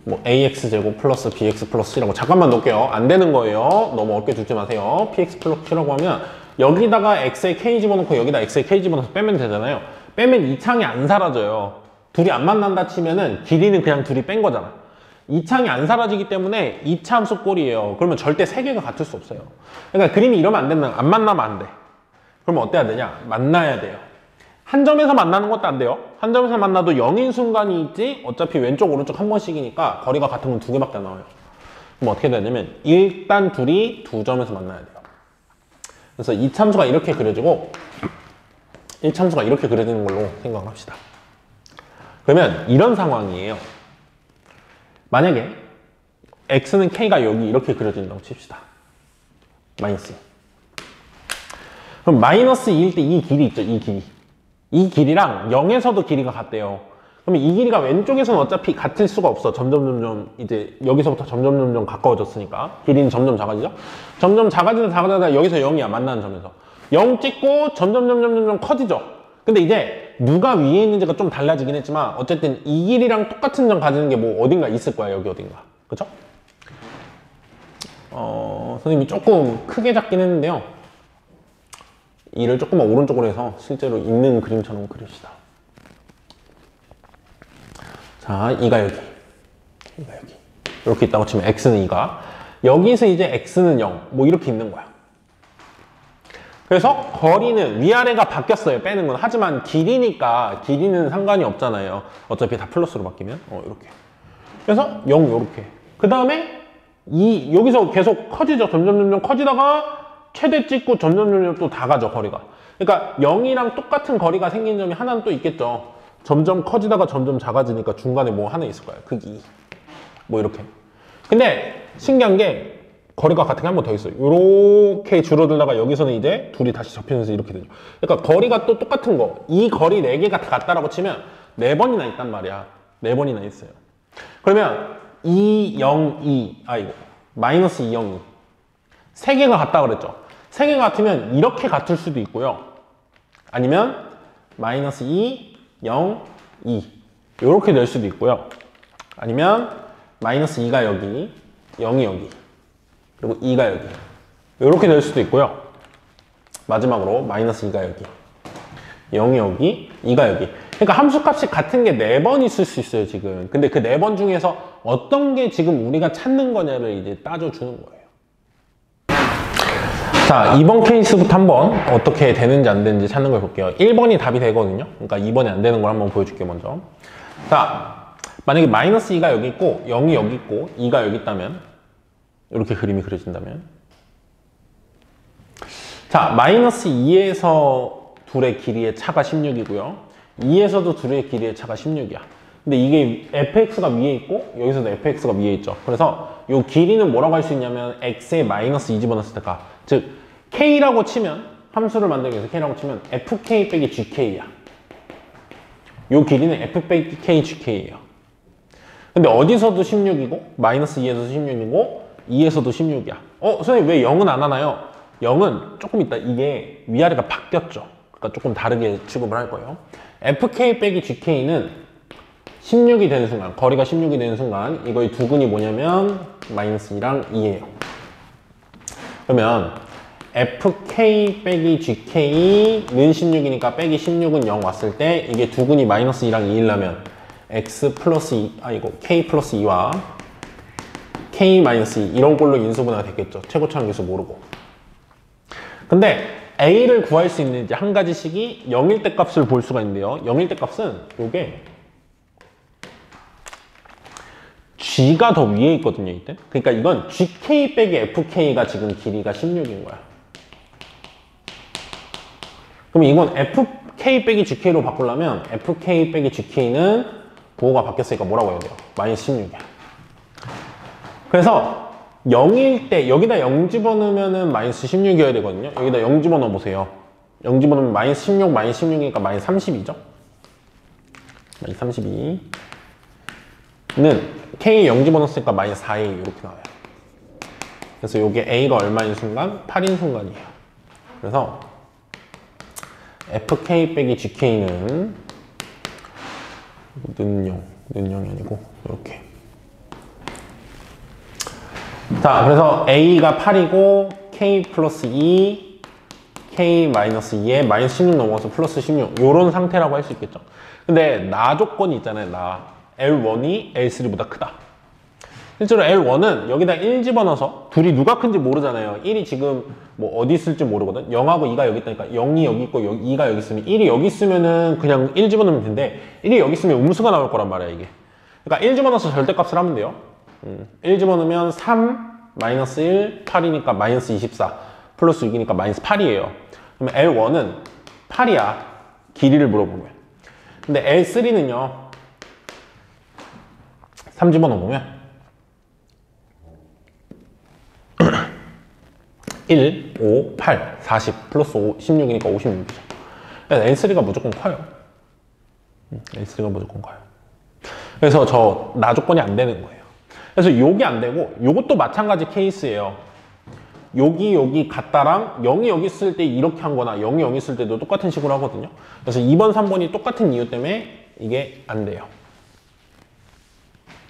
뭐 ax제곱 플러스 bx 플러스 c라고 잠깐만 놓을게요. 안 되는 거예요. 너무 어렵게 두지 마세요. px 플러스 c라고 하면 여기다가 x에 k 집어넣고 여기다 x에 k 집어넣어서 빼면 되잖아요. 빼면 이 창이 안 사라져요. 둘이 안 만난다 치면은 길이는 그냥 둘이 뺀 거잖아. 이 창이 안 사라지기 때문에 2차 함수 꼴이에요. 그러면 절대 3개가 같을 수 없어요. 그러니까 그림이 이러면 안 된다. 안 만나면 안 돼. 그러면 어때야 되냐? 만나야 돼요. 한 점에서 만나는 것도 안 돼요. 한 점에서 만나도 0인 순간이 있지 어차피 왼쪽 오른쪽 한 번씩이니까 거리가 같은 건 2개밖에 안 나와요. 그럼 어떻게 되냐면 일단 둘이 2점에서 만나야 돼요. 그래서 이 참수가 이렇게 그려지고 이 참수가 이렇게 그려지는 걸로 생각합시다. 그러면 이런 상황이에요. 만약에 x는 k가 여기 이렇게 그려진다고 칩시다. 마이너스. 그럼 마이너스 2일 때 이 길이 있죠, 이 길이. 이 길이랑 0에서도 길이가 같대요. 그러면 이 길이가 왼쪽에서는 어차피 같을 수가 없어. 점점 이제 여기서부터 점점 가까워졌으니까 길이는 점점 작아지죠. 점점 작아지다 여기서 0이야, 만나는 점에서 0 찍고 점점 커지죠. 근데 이제 누가 위에 있는지가 좀 달라지긴 했지만 어쨌든 이 길이랑 똑같은 점 가지는 게 뭐 어딘가 있을 거야, 여기 어딘가. 그쵸? 선생님이 조금 크게 잡긴 했는데요, 이를 조금만 오른쪽으로 해서 실제로 있는 그림처럼 그립시다. 자, 2가 여기, 2가 여기 이렇게 있다고 치면 x는 2가, 여기서 이제 x는 0, 뭐 이렇게 있는 거야. 그래서 거리는 위아래가 바뀌었어요, 빼는 건. 하지만 길이니까 길이는 상관이 없잖아요. 어차피 다 플러스로 바뀌면 이렇게. 그래서 0 이렇게. 그 다음에 여기서 계속 커지죠. 점점 커지다가 최대 찍고 점점 또 다 가죠, 거리가. 그러니까 0이랑 똑같은 거리가 생긴 점이 하나는 또 있겠죠. 점점 커지다가 점점 작아지니까 중간에 뭐 하나 있을 거예요. 극이. 뭐 이렇게. 근데 신기한 게 거리가 같은 게 한 번 더 있어요. 이렇게 줄어들다가 여기서는 이제 둘이 다시 접히면서 이렇게 되죠. 그러니까 거리가 또 똑같은 거. 이 거리 4개가 다 같다라고 치면 4번이나 있단 말이야. 4번이나 있어요. 그러면 2, 0, 2, 마이너스 2, 0, 2. 3개가 같다 그랬죠. 3개가 같으면 이렇게 같을 수도 있고요. 아니면 마이너스 2, 0, 2. 이렇게 될 수도 있고요. 아니면 마이너스 2가 여기, 0이 여기, 그리고 2가 여기. 이렇게 될 수도 있고요. 마지막으로 마이너스 2가 여기, 0이 여기, 2가 여기. 그러니까 함수값이 같은 게 4번 있을 수 있어요, 지금. 근데 그 4번 중에서 어떤 게 지금 우리가 찾는 거냐를 이제 따져주는 거예요. 자, 2번 케이스부터 한번 어떻게 되는지 안 되는지 찾는 걸 볼게요. 1번이 답이 되거든요. 그러니까 2번이 안 되는 걸 한번 보여줄게요, 먼저. 자, 만약에 마이너스 2가 여기 있고 0이 여기 있고 2가 여기 있다면, 이렇게 그림이 그려진다면, 자, 마이너스 2에서 둘의 길이의 차가 16이고요 2에서도 둘의 길이의 차가 16이야. 근데 이게 fx가 위에 있고 여기서도 fx가 위에 있죠. 그래서 이 길이는 뭐라고 할 수 있냐면 x에 마이너스 2 집어넣었을 때 가. 즉 k라고 치면, 함수를 만들기 위해서 k라고 치면 fk 빼기 gk야. 이 길이는 f 빼기 k gk예요. 근데 어디서도 16이고 마이너스 2에서도 16이고 2에서도 16이야. 선생님 왜 0은 안 하나요? 0은 조금 있다. 이게 위아래가 바뀌었죠. 그러니까 조금 다르게 취급을 할 거예요. fk 빼기 gk는 16이 되는 순간, 거리가 16이 되는 순간 이거의 두근이 뭐냐면 마이너스 2랑 2예요. 그러면 fk 빼기 gk는 16이니까 빼기 16은 0 왔을 때 이게 두근이 마이너스 2랑 2이려면 x 플러스 2, k 플러스 2와 k 마이너스 2 이런 걸로 인수분해가 됐겠죠. 최고차항계수 모르고. 근데 a를 구할 수 있는 이제 한 가지 식이 0일 때 값을 볼 수가 있는데요. 0일 때 값은 요게 g가 더 위에 있거든요, 이때. 그러니까 이건 gk 빼기 fk가 지금 길이가 16인 거야. 그럼 이건 fk 빼기 gk로 바꾸려면 fk 빼기 gk는 부호가 바뀌었으니까 뭐라고 해야 돼요? 마이너스 16이야. 그래서 0일 때 여기다 0 집어넣으면 마이너스 16이어야 되거든요. 여기다 0 집어넣어 보세요. 0 집어넣으면 마이너스 16, 마이너스 16이니까 마이너스 32죠. 마이너스 32는 K 0 집어넣었으니까 마이너스 4A 이렇게 나와요. 그래서 이게 A가 얼마인 순간? 8인 순간이에요. 그래서 FK 빼기 GK는 는 0이 아니고 이렇게. 자, 그래서 A가 8이고 K 플러스 2, K 마이너스 2에 마이너스 16 넘어가서 플러스 16 요런 상태라고 할 수 있겠죠. 근데 나 조건이 있잖아요. 나 L1이 L3보다 크다. 실제로 L1은 여기다 1 집어넣어서 둘이 누가 큰지 모르잖아요. 1이 지금 뭐 어디 있을지 모르거든. 0하고 2가 여기 있다니까 0이 여기 있고 2가 여기 있으면 1이 여기 있으면은 그냥 1 집어넣으면 된대. 1이 여기 있으면 음수가 나올 거란 말이야, 이게. 그러니까 1 집어넣어서 절대값을 하면 돼요. 1 집어넣으면 3, 마이너스 1, 8이니까 마이너스 24. 플러스 6이니까 마이너스 8이에요. 그러면 L1은 8이야. 길이를 물어보면. 근데 L3는요. 3 집어넣으면 1, 5, 8, 40 플러스 5, 16이니까 56이죠. 그래서 L3가 무조건 커요. L3가 무조건 커요. 그래서 저 나 조건이 안 되는 거예요. 그래서 요게 안 되고 요것도 마찬가지 케이스예요. 여기 같다랑 0이 여기 있을 때 이렇게 한 거나 0이 여기 있을 때도 똑같은 식으로 하거든요. 그래서 2번, 3번이 똑같은 이유 때문에 이게 안 돼요.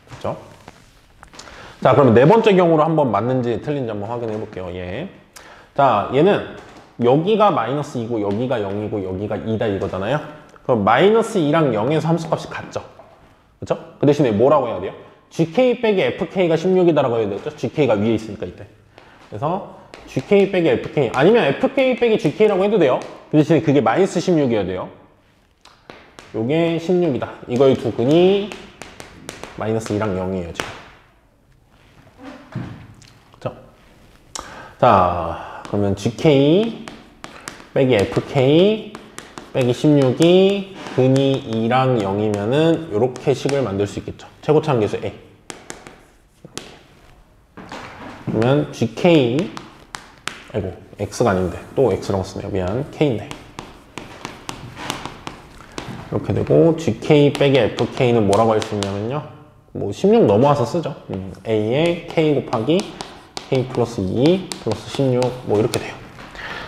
그렇죠? 자, 그러면 네 번째 경우로 한번 맞는지 틀린지 한번 확인해 볼게요. 얘. 자, 얘는 여기가 마이너스 2고 여기가 0이고 여기가 2다 이거잖아요. 그럼 마이너스 2랑 0에서 함수값이 같죠? 그렇죠? 그 대신에 뭐라고 해야 돼요? GK 빼기 FK가 16이다라고 해야 되죠? GK가 위에 있으니까 이때. 그래서 GK 빼기 FK 아니면 FK 빼기 GK라고 해도 돼요. 그 대신에 그게 마이너스 16이어야 돼요. 요게 16이다. 이거의 두 근이 마이너스 2랑 0이에요, 지금. 그죠? 자, 그러면 GK 빼기 FK 빼기 16이 근이 2랑 0이면은 요렇게 식을 만들 수 있겠죠. 최고차항 계수 A. 그러면 GK 아이고 X가 아닌데 또 X라고 쓰네요. 미안. K인데 이렇게 되고 GK 빼기 FK는 뭐라고 할 수 있냐면요. 뭐 16 넘어와서 쓰죠. A에 K 곱하기 K 플러스 2 플러스 16 뭐 이렇게 돼요.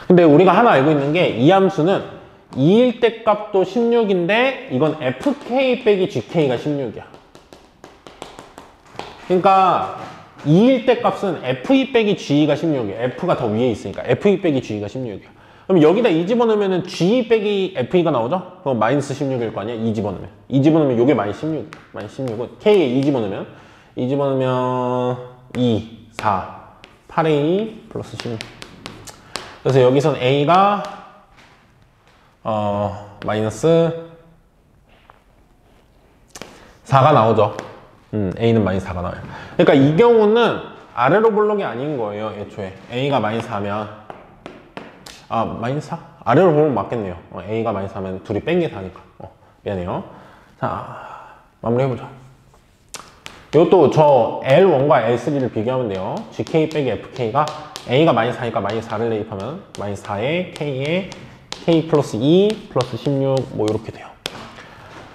근데 우리가 하나 알고 있는 게 이 함수는 2일 때 값도 16인데 이건 FK 빼기 GK가 16이야. 그러니까 2일 때 값은 FE 빼기 GE가 16이야. F가 더 위에 있으니까 FE 빼기 GE가 16이야. 그럼 여기다 2 집어넣으면 GE 빼기 FE가 나오죠? 그럼 마이너스 16일 거 아니야? 2 집어넣으면. 2 집어넣으면 요게 마이너스 16. 마이너스 16은 K에 2 집어넣으면 2 집어넣으면 2, 4, 8A 플러스 16. 그래서 여기선 A가 마이너스 4가 나오죠. A는 마이너스 4가 나와요. 그러니까 이 경우는 아래로 볼록이 아닌 거예요, 애초에. A가 마이너스 4면 마이너스 4? 아래로 보면 맞겠네요. A가 마이너스 4면 둘이 뺀 게 4니까. 미안해요. 자, 마무리 해보자. 이것도 저 L1과 L3를 비교하면 돼요. GK 빼기 FK가 A가 마이너스 4니까 마이너스 4를 대입하면 마이너스 4에 K에 K 플러스 2 플러스 16 뭐 이렇게 돼요.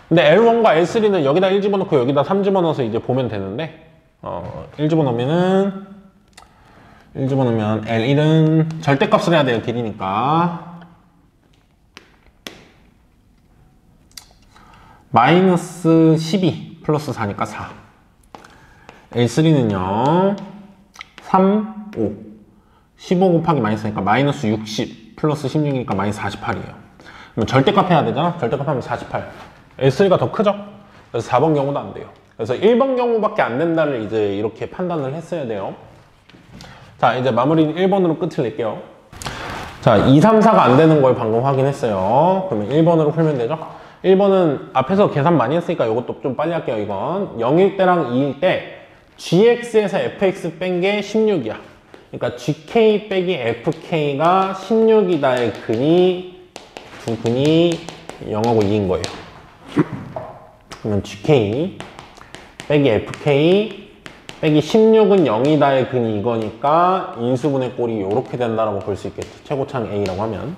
근데 L1과 L3는 여기다 1 집어넣고 여기다 3 집어넣어서 이제 보면 되는데 1 집어넣으면 L1은 절대값을 해야 돼요. 길이니까 마이너스 12 플러스 4니까 4. L3는요 3, 5 15 곱하기 마이너스니까 마이너스 60 플러스 16이니까 마이너스 48이에요. 그러면 절대값 해야 되잖아. 절대값 하면 48. L3가 더 크죠? 그래서 4번 경우도 안 돼요. 그래서 1번 경우밖에 안 된다를 이제 이렇게 판단을 했어야 돼요. 자, 이제 마무리는 1번으로 끝을 낼게요. 자, 2, 3, 4가 안 되는 걸 방금 확인했어요. 그러면 1번으로 풀면 되죠? 1번은 앞에서 계산 많이 했으니까 이것도 좀 빨리 할게요, 이건. 0일 때랑 2일 때 GX에서 FX 뺀 게 16이야. 그러니까 GK 빼기 FK가 16이다의 근이 두 근이 0하고 2인 거예요. 그러면 GK 빼기 FK 빼기 16은 0이다의 근이 이거니까 인수분해 꼴이 이렇게 된다라고 볼 수 있겠죠. 최고차항 A라고 하면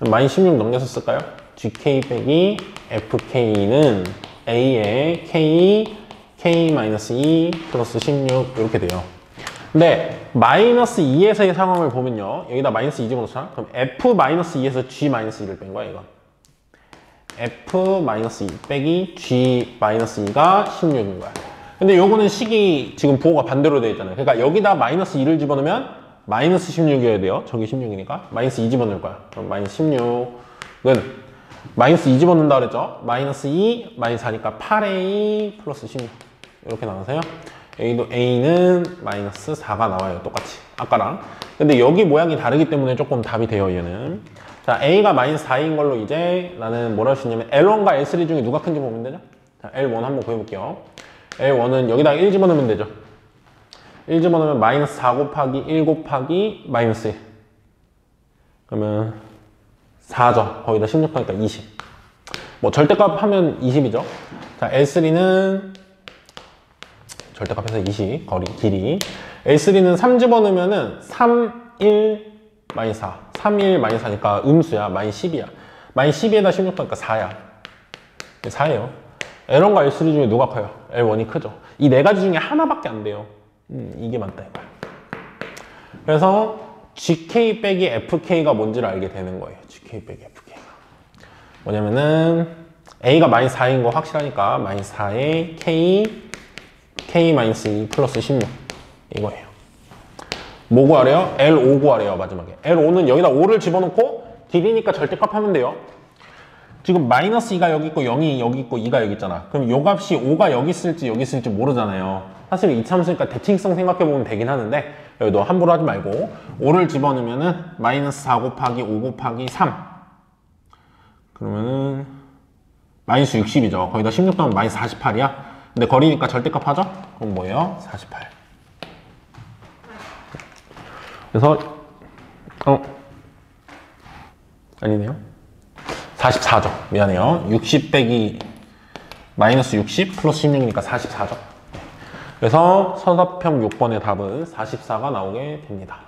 마이너스 16 넘겨서 쓸까요? GK 빼기 FK는 A에 K-2 플러스 16 이렇게 돼요. 근데 마이너스 2에서의 상황을 보면요. 여기다 마이너스 2 집어넣잖아. 그럼 F-2에서 G-2를 뺀 거야, 이건. F-2 빼기 G-2가 16인 거야. 근데 요거는 식이 지금 부호가 반대로 되어 있잖아요. 그러니까 여기다 마이너스 2를 집어넣으면 마이너스 16이어야 돼요. 저기 16이니까. 마이너스 2 집어넣을 거야. 그럼 마이너스 16은 마이너스 2 집어넣는다 그랬죠? 마이너스 2, 마이너스 4니까 8A 플러스 16. 이렇게 나와서요. 여기도 A는 마이너스 4가 나와요. 똑같이. 아까랑. 근데 여기 모양이 다르기 때문에 조금 답이 돼요, 얘는. 자, A가 마이너스 4인 걸로 이제 나는 뭐라 할 수 있냐면 L1과 L3 중에 누가 큰지 보면 되죠? 자, L1 한번 구해볼게요. L1은 여기다 1 집어넣으면 되죠. 1 집어넣으면 마이너스 4 곱하기 1 곱하기 마이너스 1. 그러면 4죠. 거기다 16하니까 20. 뭐 절대값 하면 20이죠. 자, L3는 절대값에서 20, 거리, 길이. L3는 3 집어넣으면은 3, 1, 마이너스 4. 3, 1, 마이너스 4니까 음수야. 마이너스 10이야. 마이너스 12에다 16하니까 4야. 4예요. L1과 L3 중에 누가 커요? L1이 크죠. 이 네 가지 중에 하나밖에 안 돼요. 이게 맞다 이거야. 그래서 GK 빼기 FK가 뭔지를 알게 되는 거예요. GK 빼기 FK가 뭐냐면은 A가 마이너스 4인 거 확실하니까 마이너스 4에 K 마이너스 2 플러스 16 이거예요. 뭐 구하래요? L5 구하래요. 마지막에 L5는 여기다 5를 집어넣고 길이니까 절대값 하면 돼요. 지금 마이너스 2가 여기 있고 0이 여기 있고 2가 여기 있잖아. 그럼 요 값이 5가 여기 있을지 모르잖아요. 사실 이 참수니까 대칭성 생각해보면 되긴 하는데 여기도 함부로 하지 말고 5를 집어넣으면은 마이너스 4 곱하기 5 곱하기 3 그러면은 마이너스 60이죠. 거기다 16 넣으면 마이너스 48이야. 근데 거리니까 절대값 하죠? 그럼 뭐예요? 48. 그래서 아니네요. 44죠. 미안해요. 60 빼기 마이너스 60 플러스 16이니까 44죠. 그래서 서답형 6번의 답은 44가 나오게 됩니다.